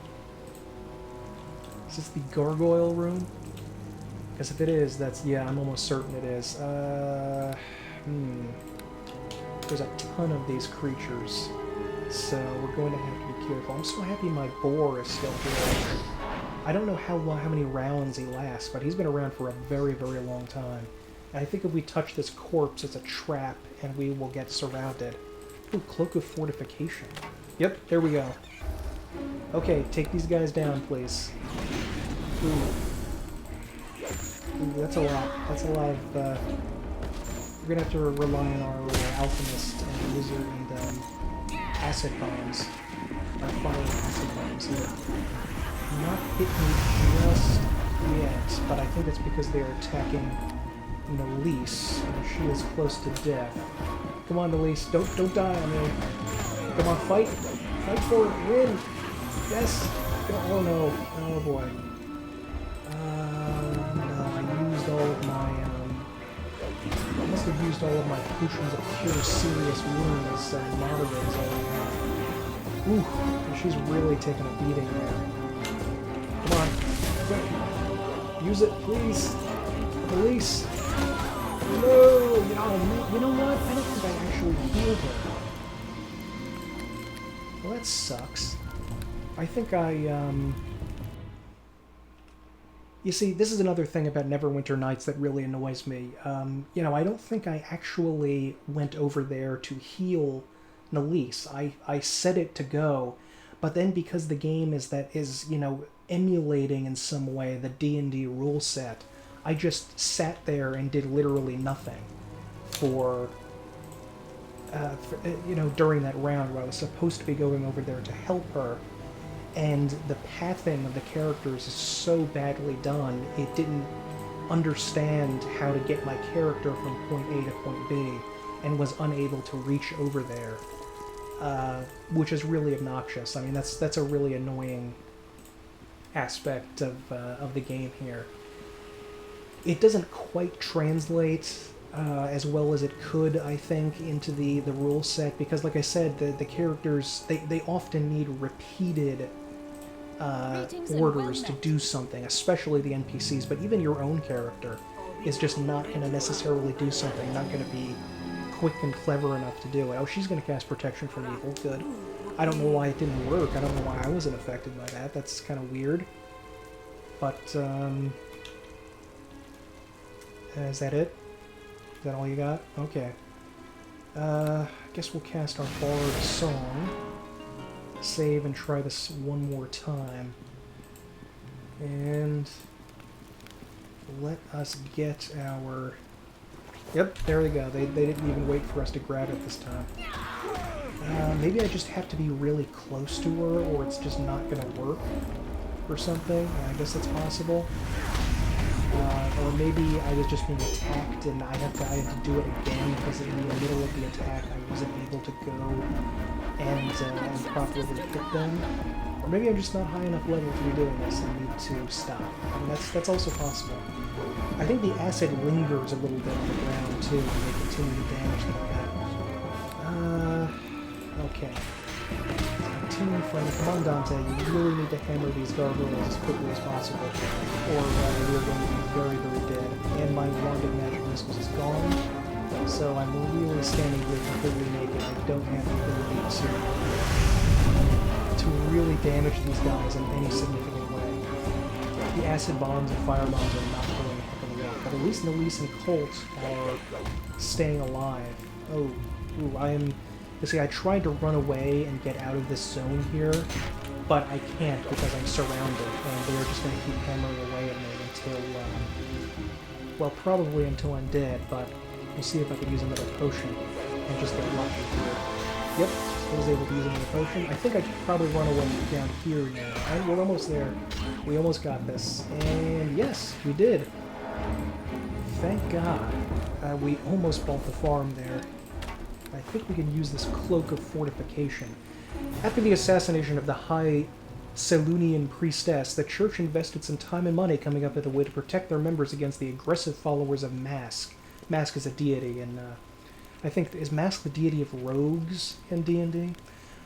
Is this the gargoyle room? Because if it is, yeah, I'm almost certain it is. There's a ton of these creatures, so we're going to have to be careful. I'm so happy my boar is still here. I don't know how many rounds he lasts, but he's been around for a very, very long time. And I think if we touch this corpse, it's a trap, and we will get surrounded. Ooh, Cloak of Fortification. Yep, there we go. Okay, take these guys down, please. Ooh. Ooh, that's a lot. That's a lot of, we're gonna have to rely on our alchemist and wizard and, acid bombs. Our fire acid bombs here. Not hit me just yet, but I think that's because they are attacking Elise, and she is close to death. Come on, Elise, don't die on me. Come on, fight! Fight for it! Win! Yes! Oh no! Oh boy. No, I used all of my, I must have used all of my potions of cure serious wounds and moderate is all I have. Ooh, she's really taking a beating there. Come on, quick! Use it, please! Police! No! You know what? I don't think I actually healed her. Well, that sucks. I think You see, this is another thing about Neverwinter Nights that really annoys me. I don't think I actually went over there to heal Nelise. I set it to go, but then because the game is emulating in some way the D&D rule set, I just sat there and did literally nothing for during that round where I was supposed to be going over there to help her. And the pathing of the characters is so badly done, it didn't understand how to get my character from point A to point B, and was unable to reach over there, which is really obnoxious. I mean, that's a really annoying aspect of the game here. It doesn't quite translate as well as it could, I think, into the rule set, because, like I said, the characters, they often need repeated orders to do something, especially the NPCs, but even your own character is just not going to necessarily do something, not going to be quick and clever enough to do it. Oh, she's going to cast Protection from Evil. Good. I don't know why it didn't work. I don't know why I wasn't affected by that. That's kind of weird. But, is that it? Is that all you got? Okay. I guess we'll cast our Bard Song. Save and try this one more time. And let us get our... Yep, there we go. They didn't even wait for us to grab it this time. Maybe I just have to be really close to her, or it's just not going to work or something. I guess that's possible. Or maybe I was just being attacked and I had to do it again because in the middle of the attack I wasn't able to go and properly hit them. Or maybe I'm just not high enough level to be doing this and need to stop. I mean, that's also possible. I think the acid lingers a little bit on the ground too, and they continue to damage like that. Okay. Continue fighting. Come on, Dante, you really need to hammer these gargoyles as quickly as possible, or we are going to be very, very dead. And my wand of magic missiles is gone, so I'm really standing here completely naked. I don't have the ability to really damage these guys in any significant way. The acid bombs and fire bombs are not doing a heck of a lot, but at least Nelise and Colt are staying alive. Oh, ooh, I am... You see, I tried to run away and get out of this zone here, but I can't because I'm surrounded, and they're just going to keep hammering away at me until, well, probably until I'm dead, but we'll see if I can use another potion and just get lucky here. Yep, I was able to use another potion. I think I could probably run away down here now. And we're almost there. We almost got this. And yes, we did. thank God. We almost bought the farm there. I think we can use this Cloak of Fortification. After the assassination of the High Selunian Priestess, the Church invested some time and money coming up with a way to protect their members against the aggressive followers of Mask. Mask is a deity, and I think, is Mask the deity of rogues in D&D?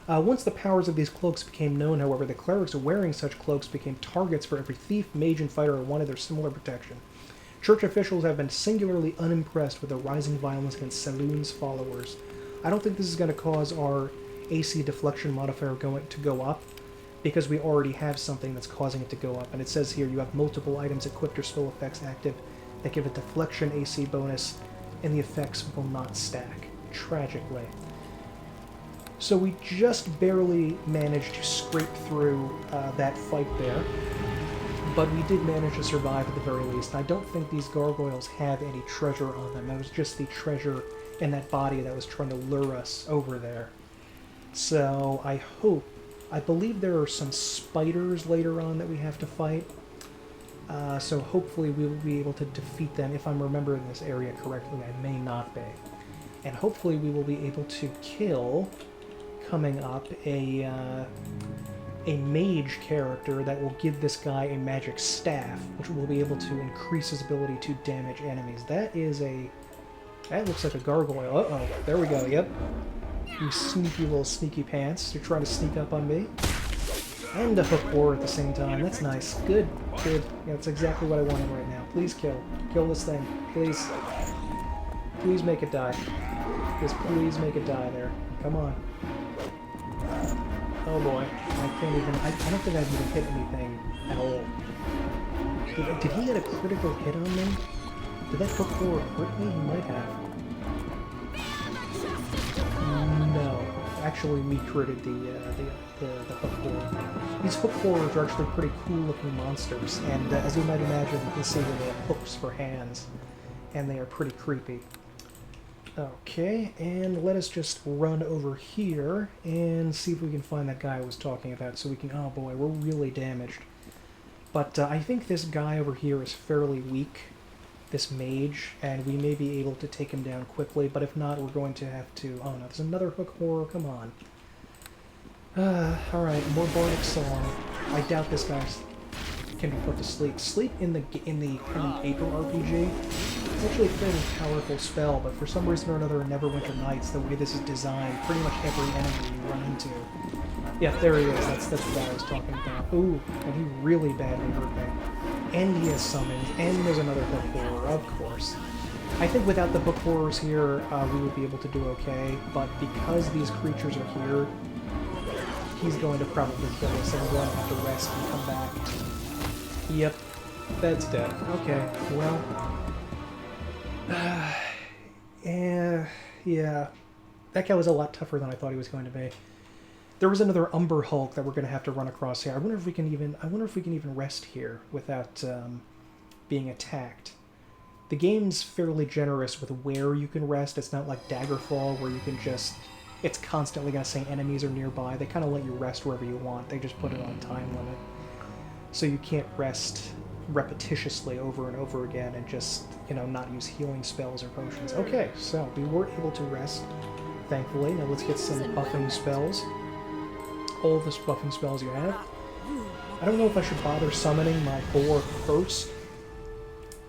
Once the powers of these cloaks became known, however, the clerics wearing such cloaks became targets for every thief, mage, and fighter who wanted their similar protection. Church officials have been singularly unimpressed with the rising violence against Selûne's followers. I don't think this is going to cause our AC deflection modifier to go up, because we already have something that's causing it to go up. And it says here you have multiple items equipped or spell effects active that give a deflection AC bonus, and the effects will not stack, tragically. So we just barely managed to scrape through that fight there, but we did manage to survive at the very least. I don't think these gargoyles have any treasure on them. It was just the treasure in that body that was trying to lure us over there. So I believe there are some spiders later on that we have to fight. So hopefully we will be able to defeat them. If I'm remembering this area correctly, I may not be. And hopefully we will be able to kill, coming up, a mage character that will give this guy a magic staff, which will be able to increase his ability to damage enemies. That looks like a gargoyle. Uh-oh, there we go, yep. You sneaky little sneaky pants. You're trying to sneak up on me. And a hook war at the same time. That's nice. Good. Good. Yeah, that's exactly what I wanted right now. Please kill. Kill this thing. Please. Please make it die. Just please make it die there. Come on. Oh boy. I can't even... I don't think I've even hit anything at all. Did he get a critical hit on me? Did that hook war hurt me? He might have. No. Actually, we created the hook horror. These hook horrors are actually pretty cool-looking monsters, and as you might imagine, you can see that they have hooks for hands, and they are pretty creepy. Okay, and let us just run over here and see if we can find that guy I was talking about, so we can... Oh boy, we're really damaged. But I think this guy over here is fairly weak, this mage, and we may be able to take him down quickly, but if not, we're going to have to... Oh no, there's another hook horror, come on. Alright, more bardic song. I doubt this guy can be put to sleep. Sleep in the pen and paper RPG is actually a fairly powerful spell, but for some reason or another in Neverwinter Nights, the way this is designed, pretty much every enemy you run into... Yeah, there he is, that's the guy I was talking about. Ooh, and he really badly hurt me. And he has summons, and there's another hook horror, of course. I think without the hook horrors here, we would be able to do okay, but because these creatures are here, he's going to probably kill us, and we're going to have to rest and come back. Yep, that's dead. Okay, well... yeah. That guy was a lot tougher than I thought he was going to be. There was another Umber Hulk that we're going to have to run across here. I wonder if we can even rest here without being attacked. The game's fairly generous with where you can rest. It's not like Daggerfall where you can just... It's constantly going to say enemies are nearby. They kind of let you rest wherever you want. They just put it on a time limit. So you can't rest repetitiously over and over again and just, you know, not use healing spells or potions. Okay, so we were able to rest, thankfully. Now let's get some buffing spells. All the buffing spells you have. I don't know if I should bother summoning my boar first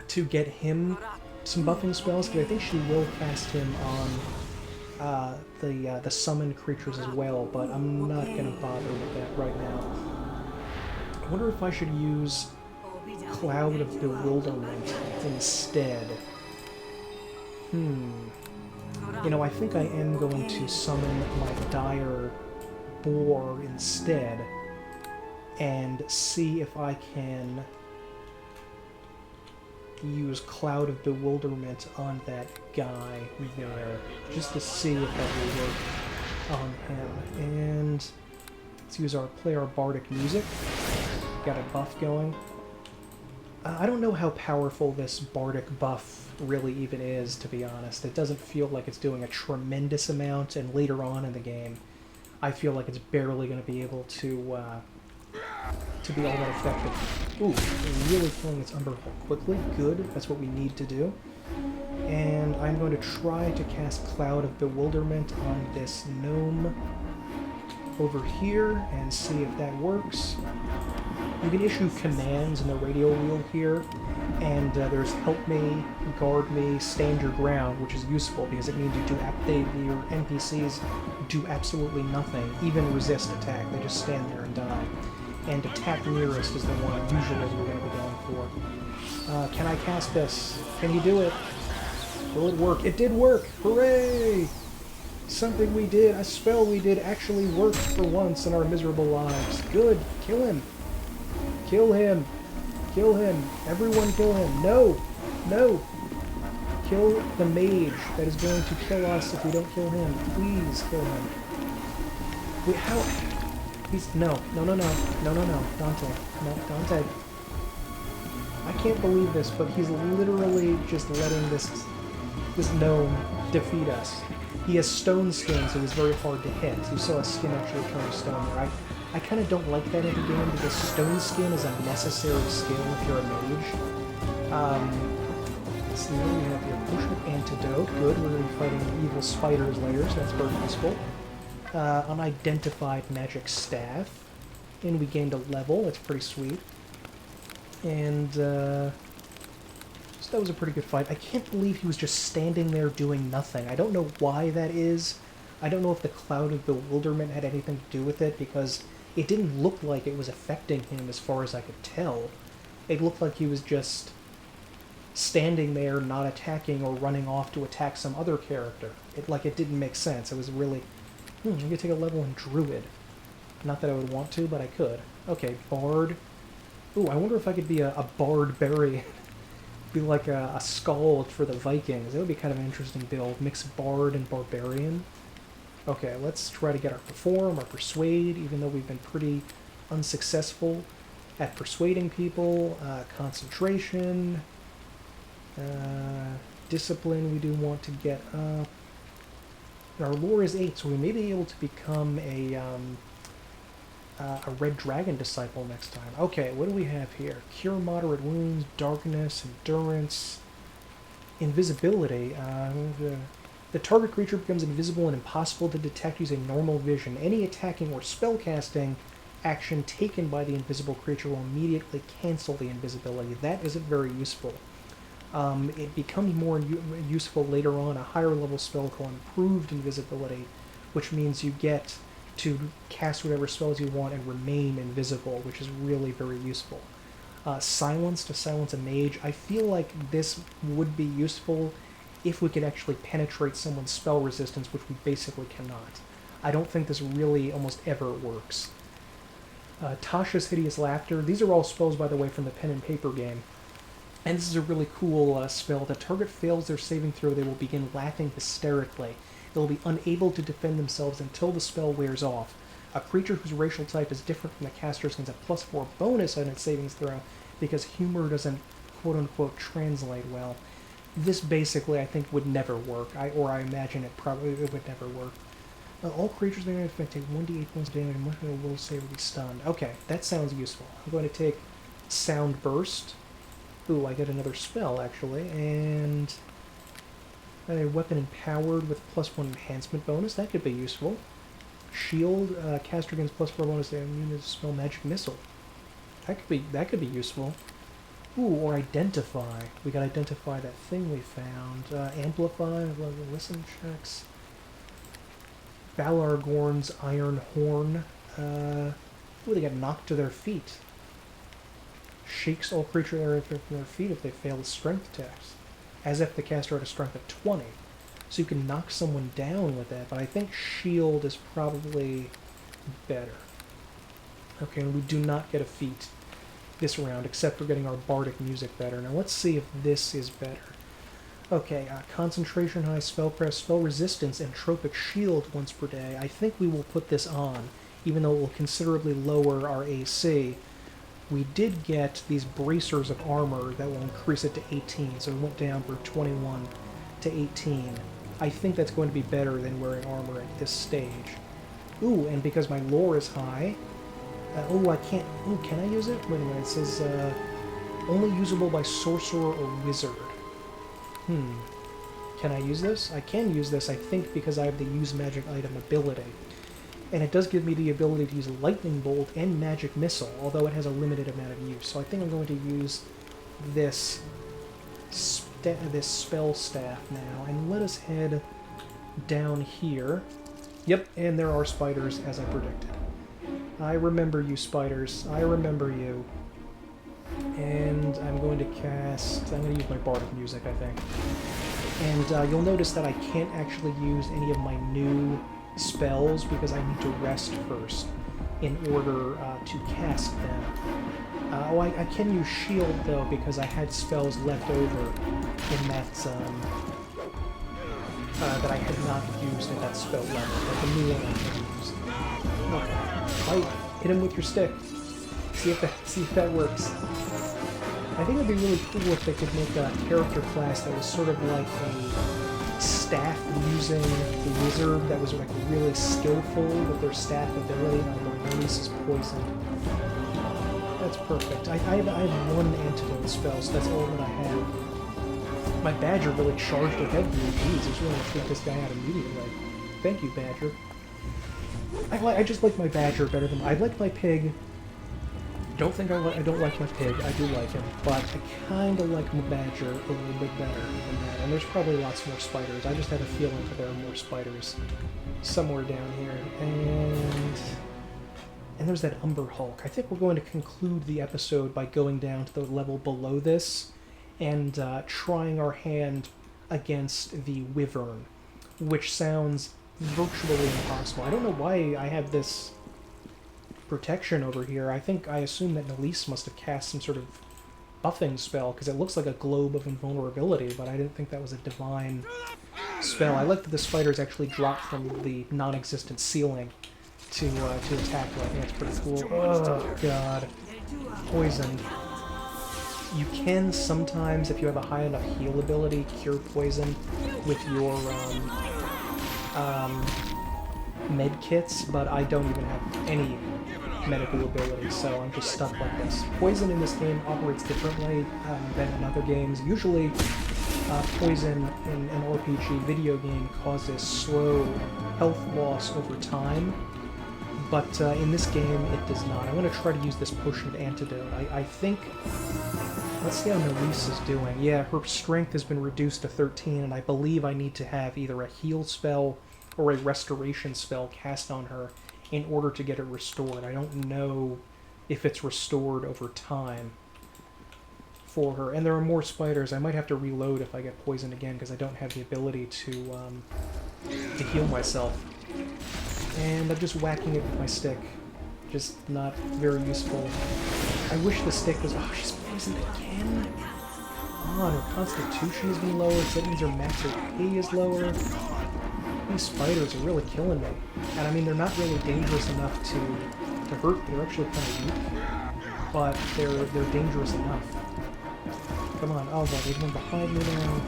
to get him some buffing spells, because I think she will cast him on the summoned creatures as well, but I'm not going to bother with that right now. I wonder if I should use Cloud of Bewilderment instead. You know, I think I am going to summon my dire boar instead and see if I can use Cloud of Bewilderment on that guy there, just to see if that will work on him. And let's play our bardic music. Got a buff going. I don't know how powerful this bardic buff really even is, to be honest. It doesn't feel like it's doing a tremendous amount, and later on in the game I feel like it's barely going to be able to to be all that effective. Ooh, we're really killing its Umberhull quickly. Good, that's what we need to do. And I'm going to try to cast Cloud of Bewilderment on this gnome over here and see if that works. You can issue commands in the radio wheel here, and there's Help Me, Guard Me, Stand Your Ground, which is useful because it means your NPCs do absolutely nothing, even resist attack. They just stand there and die. And Attack Nearest is the one usually we're going to be going for. Can I cast this? Can you do it? Will it work? It did work! Hooray! Something we did, a spell we did actually worked for once in our miserable lives. Good! Kill him! Kill him! Kill him! Everyone kill him! No! No! Kill the mage that is going to kill us if we don't kill him. Please kill him. Wait, how? He's... No. No, no, no. No, no, no. Dante. No, Dante. I can't believe this, but he's literally just letting this gnome defeat us. He has stone skin, so he's very hard to hit. You saw his skin actually turn to stone there. I kind of don't like that in the game because stone skin is a necessary skill if you're a mage. Let's see, what do we have here? Potion of Antidote. Good, we're going to be fighting evil spiders later, so that's very useful. Unidentified magic staff. And we gained a level, that's pretty sweet. And, so that was a pretty good fight. I can't believe he was just standing there doing nothing. I don't know why that is. I don't know if the Cloud of Bewilderment had anything to do with it, because it didn't look like it was affecting him as far as I could tell. It looked like he was just standing there, not attacking or running off to attack some other character. It didn't make sense. It was really... I'm going to take a level in Druid. Not that I would want to, but I could. Okay, Bard. Ooh, I wonder if I could be a Bard-Barbarian. Be like a Skald for the Vikings. That would be kind of an interesting build. Mix Bard and Barbarian. Okay, let's try to get our Perform, our Persuade, even though we've been pretty unsuccessful at persuading people. Concentration. Discipline we do want to get up. Our lore is 8, so we may be able to become a Red Dragon Disciple next time. Okay, what do we have here? Cure Moderate Wounds, Darkness, Endurance, Invisibility. The target creature becomes invisible and impossible to detect using normal vision. Any attacking or spellcasting action taken by the invisible creature will immediately cancel the invisibility. That isn't very useful. It becomes more useful later on, a higher level spell called Improved Invisibility, which means you get to cast whatever spells you want and remain invisible, which is really very useful. Silence, to silence a mage. I feel like this would be useful if we could actually penetrate someone's spell resistance, which we basically cannot. I don't think this really almost ever works. Tasha's Hideous Laughter. These are all spells, by the way, from the pen and paper game. And this is a really cool spell. If the target fails their saving throw, they will begin laughing hysterically. They will be unable to defend themselves until the spell wears off. A creature whose racial type is different from the caster's gains a +4 bonus on its savings throw because humor doesn't quote-unquote translate well. This basically, I think, would never work. I imagine it would never work. All creatures that are affected take 1d8 points of damage and must make a will save or be stunned. Okay, that sounds useful. I'm going to take Sound Burst. Ooh, I get another spell, actually, and a weapon empowered with +1 enhancement bonus. That could be useful. Shield, caster gains +4 bonus to immune to spell Magic Missile. That could be useful. Ooh, or Identify. We gotta identify that thing we found. Amplify, listen checks. Valargorn's Iron Horn. Ooh, they got knocked to their feet. Shakes all creature area from their feet if they fail the strength test, as if the caster had a strength of 20. So you can knock someone down with that, but I think shield is probably better. Okay, and we do not get a feat this round, except for getting our bardic music better. Now let's see if this is better. Okay, concentration, high spell press, spell resistance, and tropic shield once per day. I think we will put this on, even though it will considerably lower our AC. We did get these bracers of armor that will increase it to 18, so we went down from 21 to 18. I think that's going to be better than wearing armor at this stage. Ooh, and because my lore is high, Oh, I can't... Oh, can I use it? Wait a minute, it says, only usable by sorcerer or wizard. Can I use this? I can use this, I think, because I have the use magic item ability. And it does give me the ability to use lightning bolt and magic missile, although it has a limited amount of use. So I think I'm going to use this this spell staff now, and let us head down here. Yep, and there are spiders, as I predicted. I remember you, spiders. I remember you. And I'm going to cast... I'm going to use my bardic music, I think. And you'll notice that I can't actually use any of my new spells because I need to rest first in order to cast them. Oh, I can use shield, though, because I had spells left over in that, that I had not used at that spell level, but the new one I can use. Okay. Fight. Hit him with your stick. See if that works. I think it'd be really cool if they could make a character class that was sort of like a staff-using wizard that was like really skillful with their staff ability, and the release is poison. That's perfect. I have one antidote spell, so that's all that I have. My Badger really charged ahead of me. Jeez, it's really gonna take this guy out immediately. Thank you, Badger. I just like my Badger better than... I like my Pig. I don't like my Pig. I do like him, but I kind of like my Badger a little bit better than that. And there's probably lots more spiders. I just have a feeling that there are more spiders somewhere down here. And there's that Umber Hulk. I think we're going to conclude the episode by going down to the level below this and trying our hand against the Wyvern, which sounds virtually impossible. I don't know why I have this protection over here. I assume that Nelise must have cast some sort of buffing spell, because it looks like a globe of invulnerability, but I didn't think that was a divine spell. I like that the spiders actually drop from the non-existent ceiling to attack. I think that's pretty cool. Oh, God. Poison. You can sometimes, if you have a high enough heal ability, cure poison with your med kits, but I don't even have any medical ability, so I'm just stuck like this. Poison in this game operates differently than in other games. Usually, poison in an RPG video game causes slow health loss over time, but in this game it does not. I'm going to try to use this potion of antidote. I think... Let's see how Nelise is doing. Yeah, her strength has been reduced to 13, and I believe I need to have either a heal spell or a restoration spell cast on her in order to get it restored. I don't know if it's restored over time for her. And there are more spiders. I might have to reload if I get poisoned again, because I don't have the ability to heal myself. And I'm just whacking it with my stick. Just not very useful. I wish the stick was... Oh, she's poisoned again? Come on, her constitution has been lowered, so that means her max HP is lower. These spiders are really killing me. And I mean, they're not really dangerous enough to hurt. They're actually kind of weak. But they're dangerous enough. Come on. Oh, God, there's one behind me now.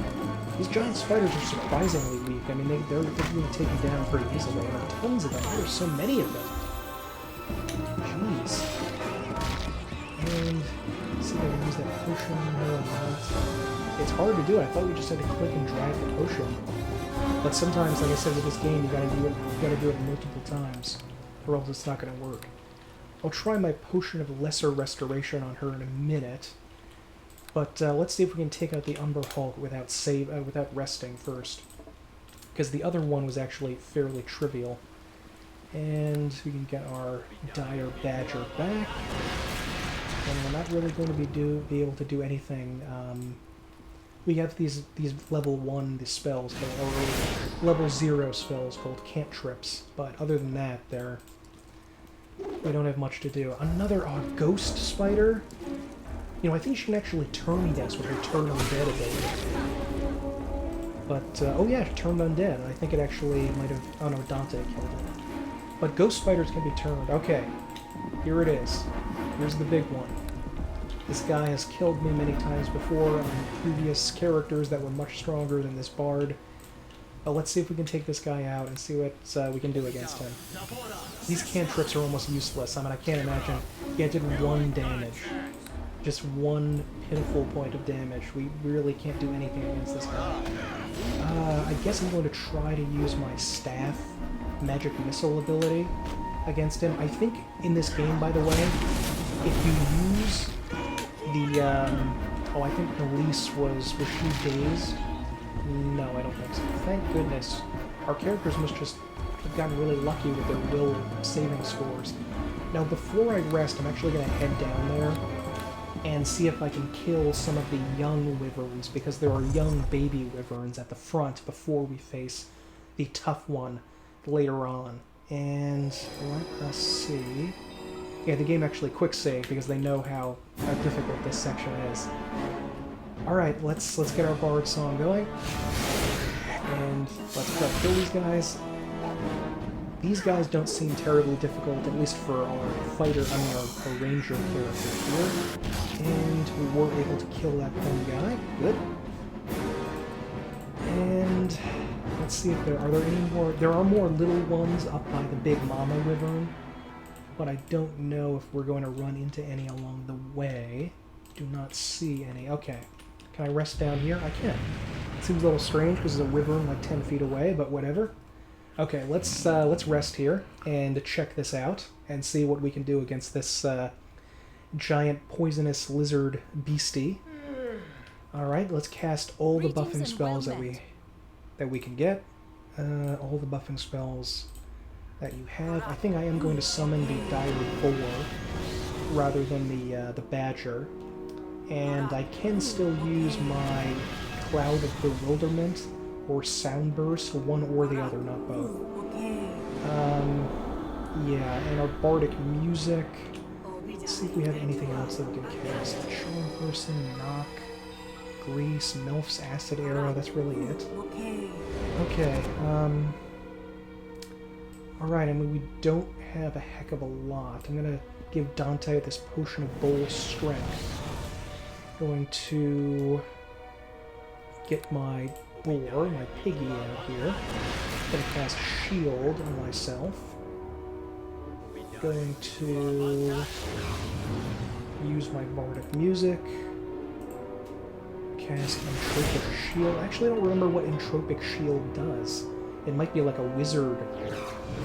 These giant spiders are surprisingly weak. I mean, they're being taken down pretty easily. There are tons of them. There's so many of them. Jeez. And let's see if I can use that potion. No, I'm not. It's hard to do. I thought we just had to click and drag the potion. But sometimes, like I said, with this game, you gotta do it multiple times, or else it's not gonna work. I'll try my potion of lesser restoration on her in a minute, but let's see if we can take out the Umber Hulk without resting first, because the other one was actually fairly trivial. And we can get our Dire Badger back, and we're not really going to be able to do anything. We have these level 1 spells, or level 0 spells called cantrips, but other than that, we don't have much to do. Another ghost spider? You know, I think she can actually turn against with her turn undead ability. But, oh yeah, she turned undead. I think it actually might have... Oh no, Dante killed it. But ghost spiders can be turned. Okay, here it is. Here's the big one. This guy has killed me many times before on previous characters that were much stronger than this bard. But let's see if we can take this guy out and see what we can do against him. These cantrips are almost useless. I mean, I can't imagine. Yeah, it did 1 damage. Just 1 pitiful point of damage. We really can't do anything against this guy. I guess I'm going to try to use my staff magic missile ability against him. I think in this game, by the way, if you use the, oh, I think Elise was she dazed? No, I don't think so. Thank goodness. Our characters must just have gotten really lucky with their will saving scores. Now, before I rest, I'm actually going to head down there and see if I can kill some of the young wyverns, because there are young baby wyverns at the front before we face the tough one later on. And let us see. Yeah, the game actually quick save because they know how difficult this section is. Alright, let's get our bard song going. And let's try to kill these guys. These guys don't seem terribly difficult, at least for our fighter, I mean our ranger character here. And we were able to kill that one guy. Good. And let's see if there are any more. There are more little ones up by the big mama wyvern, but I don't know if we're going to run into any along the way. Do not see any. Okay. Can I rest down here? I can. It seems a little strange because there's a wyvern like 10 feet away, but whatever. Okay, let's rest here and check this out and see what we can do against this giant poisonous lizard beastie. Alright, let's cast all the buffing spells that we can get. All the buffing spells that you have. I think I am going to summon the dire boar rather than the badger. And I can still use my Cloud of Bewilderment or Soundburst, one or the other, not both. Yeah, and our Bardic Music. Let's see if we have anything else that we can cast. Charm Person, Knock, Grease, Melf's Acid Arrow, that's really it. Okay, alright, I mean, we don't have a heck of a lot. I'm gonna give Dante this Potion of Bold Strength. Going to get my boar, my piggy out here. Gonna cast Shield on myself. Going to use my Bardic Music. Cast Entropic Shield. Actually, I don't remember what Entropic Shield does. It might be like a wizard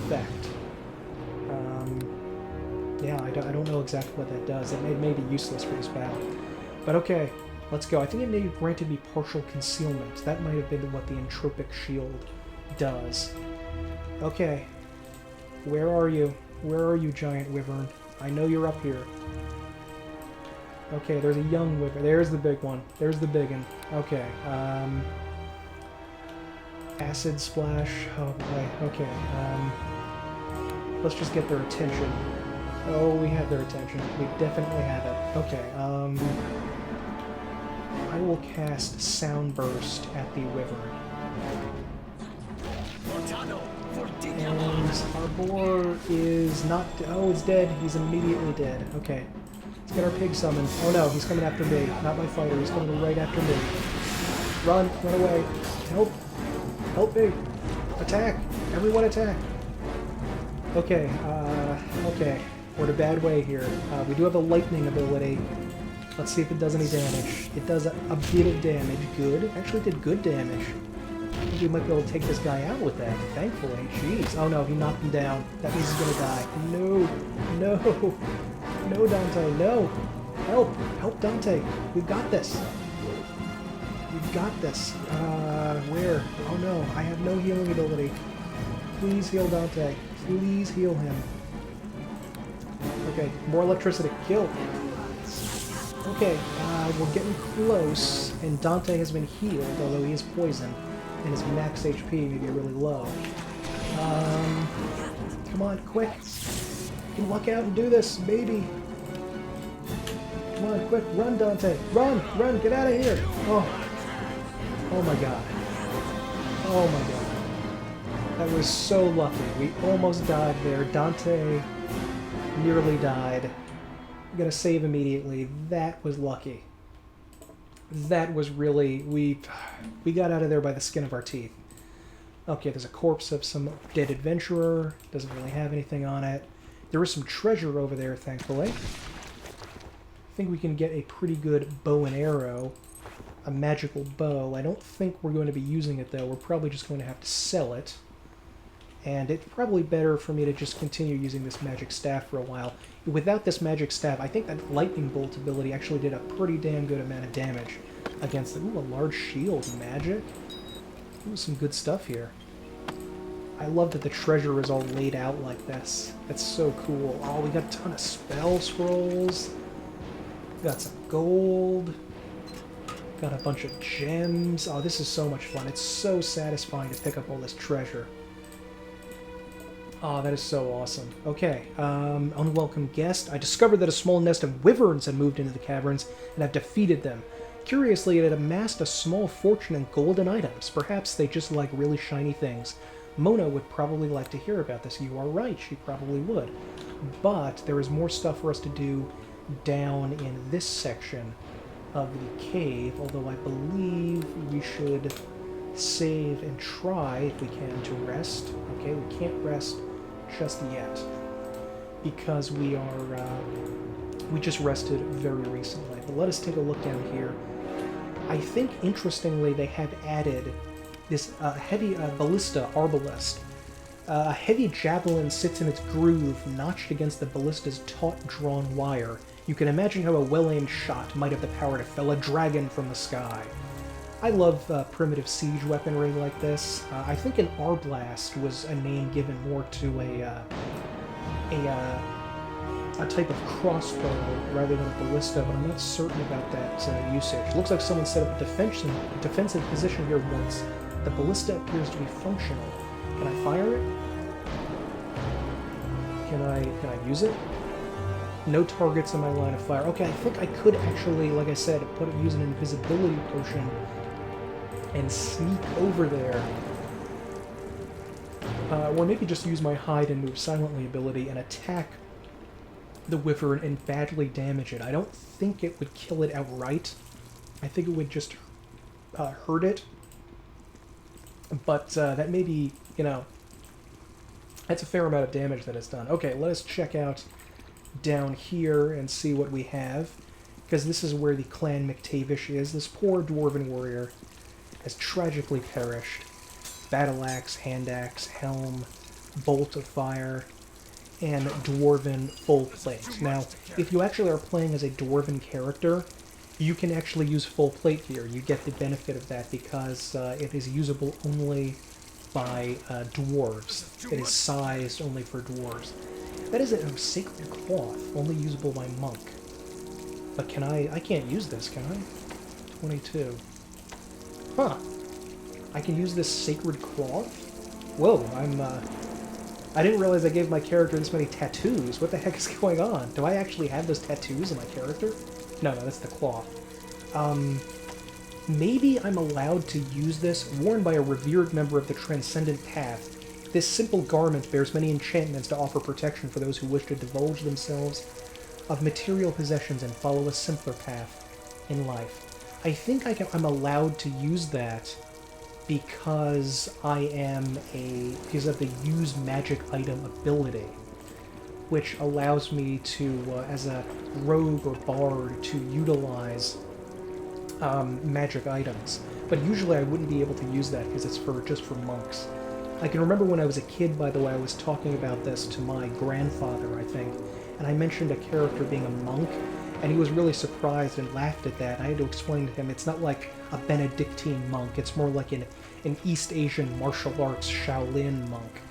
effect. Yeah, I don't know exactly what that does. It may be useless for this battle. But okay, let's go. I think it may have granted me partial concealment. That might have been what the Entropic Shield does. Okay. Where are you? Where are you, giant wyvern? I know you're up here. Okay, there's a young wyvern. There's the big one. There's the big one. Okay, Acid Splash. Oh boy. Okay, let's just get their attention. Oh, we have their attention. We definitely have it. Okay, I will cast Soundburst at the wyvern. And our boar is not... Oh, it's dead. He's immediately dead. Okay. Let's get our pig summoned. Oh no, he's coming after me. Not my fighter. He's coming right after me. Run. Run away. Help. Help me. Attack. Everyone attack. Okay. Okay. We're in a bad way here. We do have a lightning ability. Let's see if it does any damage. It does a bit of damage. Good. Actually did good damage. I think we might be able to take this guy out with that, thankfully. Jeez. Oh no, he knocked him down. That means he's gonna die. No. No. No, Dante. No. Help. Help, Dante. We've got this. We've got this. Where? Oh no, I have no healing ability. Please heal Dante. Please heal him. Okay, more electricity. Kill. Okay, we're getting close, and Dante has been healed, although he is poisoned, and his max HP may be really low. Come on, quick! You can luck out and do this, baby! Come on, quick, run, Dante! Run! Run! Get out of here! Oh! Oh my god. Oh my god. That was so lucky. We almost died there. Dante nearly died. I'm gonna save immediately. That was lucky. That was really... We got out of there by the skin of our teeth. Okay, there's a corpse of some dead adventurer. Doesn't really have anything on it. There is some treasure over there, thankfully. I think we can get a pretty good bow and arrow. A magical bow. I don't think we're going to be using it, though. We're probably just going to have to sell it. And it's probably better for me to just continue using this magic staff for a while. Without this magic staff, I think that lightning bolt ability actually did a pretty damn good amount of damage against it. Ooh, a large shield. Magic. Ooh, some good stuff here. I love that the treasure is all laid out like this. That's so cool. Oh, we got a ton of spell scrolls. Got some gold. Got a bunch of gems. Oh, this is so much fun. It's so satisfying to pick up all this treasure. Oh, that is so awesome. Okay, unwelcome guest. I discovered that a small nest of wyverns had moved into the caverns, and I've defeated them. Curiously, it had amassed a small fortune in golden items. Perhaps they just like really shiny things. Mona would probably like to hear about this. You are right, she probably would. But there is more stuff for us to do down in this section of the cave, although I believe we should save and try, if we can, to rest. Okay, we can't rest just yet, because we just rested very recently. But let us take a look down here. I think, interestingly, they have added this heavy ballista, arbalest. A heavy javelin sits in its groove, notched against the ballista's taut-drawn wire. You can imagine how a well-aimed shot might have the power to fell a dragon from the sky. I love primitive siege weaponry like this. I think an arblast was a name given more to a type of crossbow rather than a ballista, but I'm not certain about that usage. Looks like someone set up a defensive position here once. The ballista appears to be functional. Can I fire it? Can I use it? No targets in my line of fire. Okay, I think I could actually, like I said, use an invisibility potion and sneak over there. Or maybe just use my hide and move silently ability and attack the wyvern and badly damage it. I don't think it would kill it outright. I think it would just hurt it. But that may be, you know, that's a fair amount of damage that it's done. Okay, let us check out down here and see what we have, because this is where the Clan McTavish is. This poor dwarven warrior has tragically perished. Battle axe, hand axe, helm, bolt of fire, and dwarven full plate. Now, if you actually are playing as a dwarven character, you can actually use full plate here. You get the benefit of that because it is usable only by dwarves. It is sized only for dwarves. That is a sacred cloth, only usable by monk. But can I can't use this, can I? 22. Huh. I can use this sacred cloth? Whoa, I didn't realize I gave my character this many tattoos. What the heck is going on? Do I actually have those tattoos in my character? No, that's the cloth. Maybe I'm allowed to use this, worn by a revered member of the Transcendent Path. This simple garment bears many enchantments to offer protection for those who wish to divulge themselves of material possessions and follow a simpler path in life. I think I'm allowed to use that because because of the use magic item ability, which allows me to, as a rogue or bard, to utilize magic items. But usually I wouldn't be able to use that because it's just for monks. I can remember when I was a kid, by the way, I was talking about this to my grandfather, I think, and I mentioned a character being a monk, and he was really surprised and laughed at that. I had to explain to him it's not like a Benedictine monk, it's more like an East Asian martial arts Shaolin monk.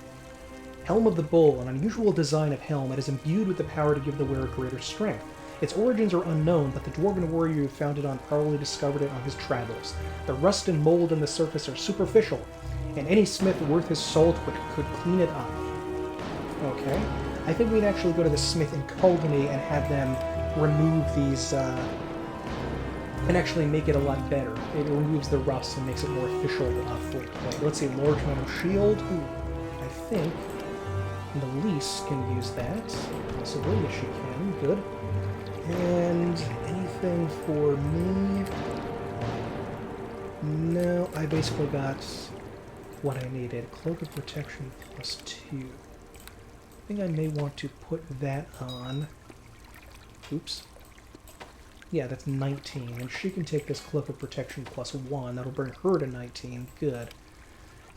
Helm of the Bull, an unusual design of helm that is imbued with the power to give the wearer greater strength. Its origins are unknown, but the dwarven warrior who found it on probably discovered it on his travels. The rust and mold on the surface are superficial, and any smith worth his salt could clean it up. Okay. I think we'd actually go to the smith in Coldney and have them remove these, and actually make it a lot better. It removes the rust and makes it more official full plate. Let's see, large metal shield. Ooh, I think Elise can use that. Possibly, yes she can. Good. And anything for me? No, I basically got what I needed. Cloak of Protection +2. I think I may want to put that on. Oops. Yeah, that's 19, and she can take this Cloak of Protection +1. That'll bring her to 19. Good.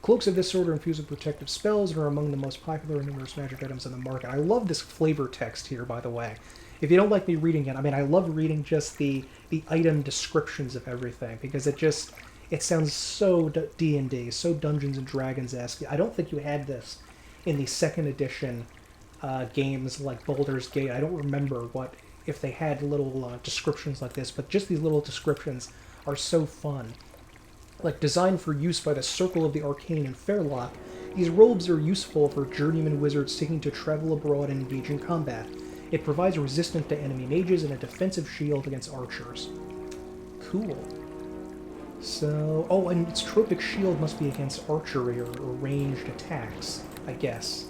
Cloaks of this order infuse with protective spells and are among the most popular and numerous magic items on the market. I love this flavor text here, by the way. If you don't like me reading it, I mean, I love reading just the item descriptions of everything, because it sounds so D&D, so Dungeons & Dragons-esque. I don't think you had this in the second edition games like Baldur's Gate. I don't remember if they had little descriptions like this, but just these little descriptions are so fun. Like, designed for use by the Circle of the Arcane in Fairlock, these robes are useful for journeyman wizards seeking to travel abroad and engage in combat. It provides resistance to enemy mages and a defensive shield against archers. Cool. So, oh, and its tropic shield must be against archery or ranged attacks, I guess.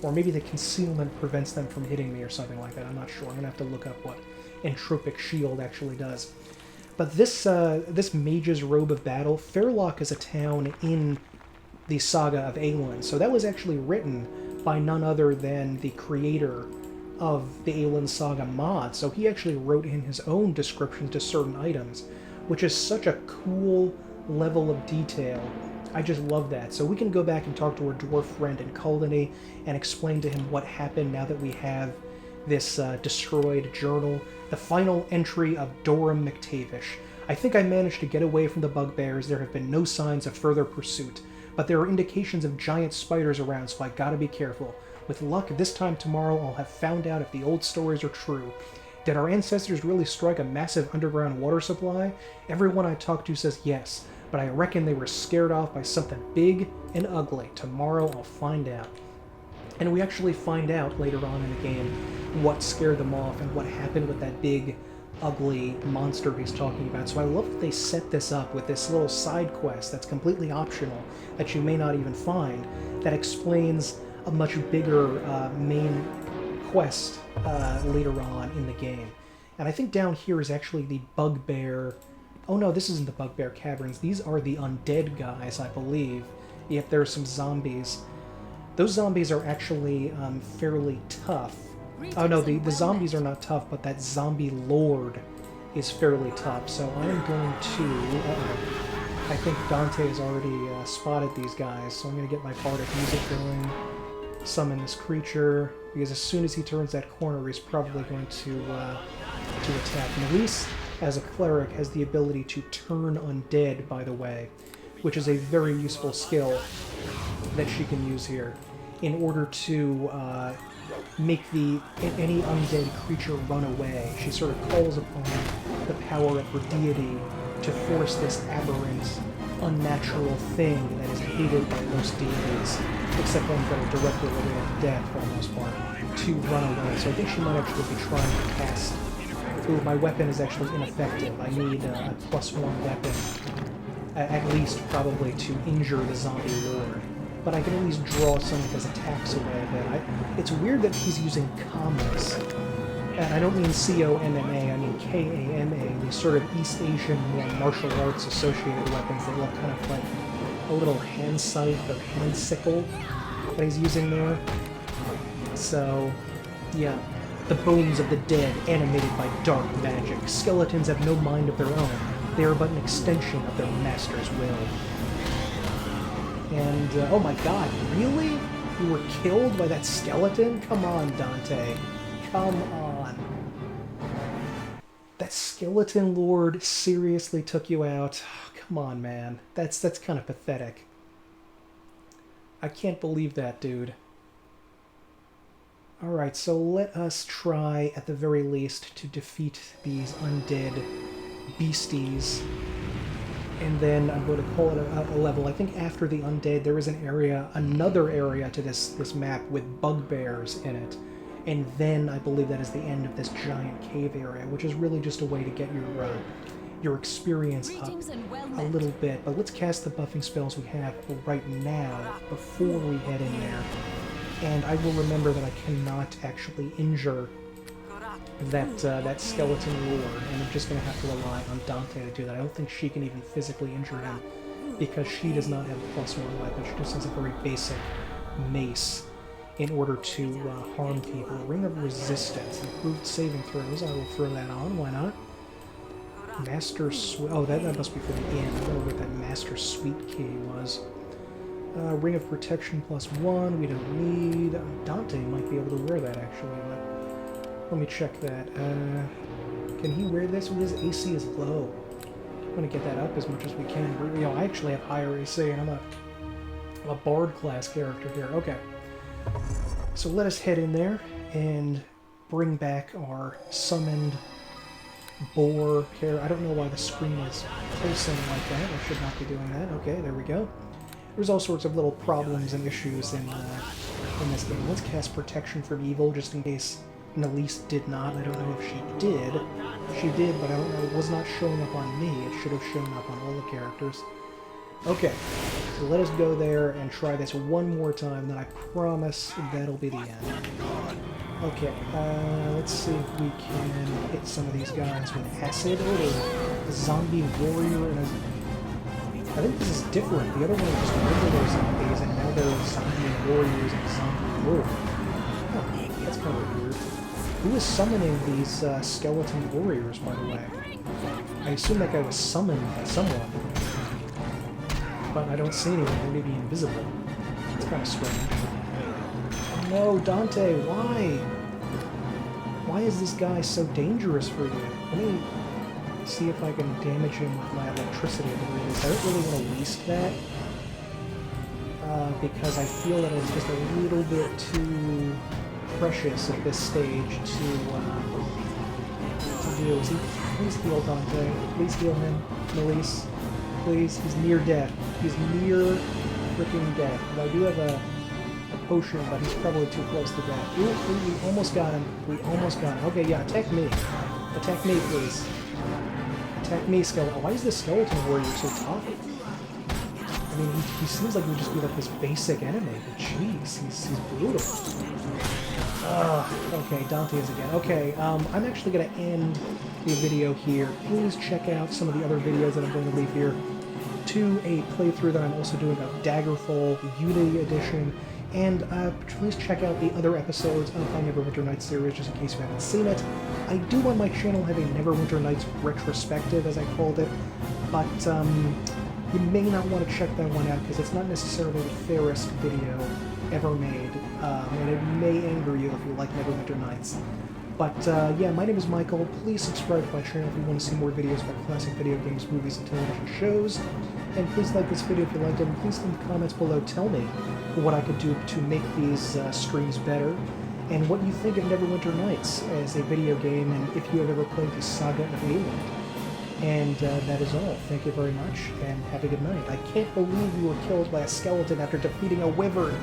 Or maybe the concealment prevents them from hitting me or something like that. I'm not sure. I'm going to have to look up what entropic shield actually does. But this Mage's Robe of Battle, Fairlock is a town in the Saga of Aielund. So that was actually written by none other than the creator of the Aielund Saga mod. So he actually wrote in his own description to certain items, which is such a cool level of detail. I just love that. So we can go back and talk to our dwarf friend in Culdany and explain to him what happened now that we have this destroyed journal. The final entry of Dorum McTavish. I think I managed to get away from the bugbears. There have been no signs of further pursuit, but there are indications of giant spiders around, so I gotta be careful. With luck, this time tomorrow I'll have found out if the old stories are true. Did our ancestors really strike a massive underground water supply? Everyone I talk to says yes, but I reckon they were scared off by something big and ugly. Tomorrow I'll find out. And we actually find out later on in the game what scared them off and what happened with that big, ugly monster he's talking about. So I love that they set this up with this little side quest that's completely optional, that you may not even find, that explains a much bigger main quest later on in the game. And I think down here is actually the bugbear... Oh no, this isn't the bugbear caverns. These are the undead guys, I believe. Yep, there are some zombies. Those zombies are actually fairly tough. Oh no, the zombies are not tough, but that zombie lord is fairly tough. So I am going to... I think Dante has already spotted these guys, so I'm going to get my bardic music going, summon this creature, because as soon as he turns that corner, he's probably going to attack. Melise, as a cleric, has the ability to turn undead, by the way, which is a very useful skill that she can use here in order to make any undead creature run away. She sort of calls upon the power of her deity to force this aberrant, unnatural thing that is hated by most deities, except ones that are directly related to death for the most part, to run away. So I think she might actually be trying to cast... Ooh, my weapon is actually ineffective. I need a +1 weapon, at least probably, to injure the zombie lord. But I can at least draw some of his attacks away a bit. It's weird that he's using commas. And I don't mean C-O-M-M-A, I mean K-A-M-A, these sort of East Asian martial arts associated weapons that look kind of like a little hand scythe or hand sickle that he's using there. So, yeah. The bones of the dead, animated by dark magic. Skeletons have no mind of their own. They are but an extension of their master's will. And, oh my god, really? You were killed by that skeleton? Come on, Dante. Come on. That skeleton lord seriously took you out? Oh, come on, man. That's kind of pathetic. I can't believe that, dude. Alright, so let us try, at the very least, to defeat these undead beasties. And then I'm going to call it a level. I think after the undead, there is an area, another area to this map with bugbears in it. And then I believe that is the end of this giant cave area, which is really just a way to get your experience up a little bit. But let's cast the buffing spells we have right now before we head in there. And I will remember that I cannot actually injure that skeleton lord, and I'm just going to have to rely on Dante to do that. I don't think she can even physically injure him because she does not have a +1 weapon. She just has a very basic mace in order to harm people. Ring of Resistance, improved saving throws. I will throw that on. Why not? Master Sweet. Oh, that must be for the inn. I don't know what that Master Sweet key was. Ring of Protection +1. We don't need. Dante might be able to wear that actually, but let me check that. Can he wear this? Well, his AC is low. I'm gonna get that up as much as we can. You know, I actually have higher AC, and I'm a Bard class character here. Okay. So let us head in there and bring back our summoned boar here. I don't know why the screen is pulsing like that. I should not be doing that. Okay, there we go. There's all sorts of little problems and issues in this game. Let's cast Protection from Evil, just in case Nalise did not. I don't know if she did. She did, but I don't know. It was not showing up on me. It should have shown up on all the characters. Okay, so let us go there and try this one more time, then I promise that'll be the end. Okay, let's see if we can hit some of these guys with acid. Oh, there's a zombie warrior and a... I think this is different. The other one was just regular zombies, and now they're zombie warriors and zombie wolf. Oh, that's kind of weird. Who is summoning these skeleton warriors, by the way? I assume that guy was summoned by someone. But I don't see anyone. They may be invisible. It's kind of strange. No, Dante, why? Why is this guy so dangerous for you? Let me see if I can damage him with my electricity abilities. I don't really want to waste that. Because I feel that it's just a little bit too precious at this stage to deal. Please heal Dante. Please heal him. Nalise. Please. He's near death. He's near freaking death. And I do have a potion, but he's probably too close to death. Ooh, we almost got him. We almost got him. Okay, yeah, attack me. Attack me, please. Attack me, skeleton. Why is this skeleton warrior so tough? I mean, he seems like he would just be like this basic enemy, but jeez, he's brutal. Okay, Dante is again. Okay, I'm actually going to end the video here. Please check out some of the other videos that I'm going to leave here. To a playthrough that I'm also doing of Daggerfall, Unity Edition, and please check out the other episodes of my Neverwinter Nights series, just in case you haven't seen it. I do on my channel have a Neverwinter Nights retrospective, as I called it, but you may not want to check that one out, because it's not necessarily the fairest video ever made, and it may anger you if you like Neverwinter Nights. But yeah, my name is Michael. Please subscribe to my channel if you want to see more videos about classic video games, movies, and television shows. And please like this video if you liked it, and please leave comments below. Tell me what I could do to make these streams better, and what you think of Neverwinter Nights as a video game, and if you have ever played the Saga of Aielund. And that is all. Thank you very much, and have a good night. I can't believe you were killed by a skeleton after defeating a wyvern.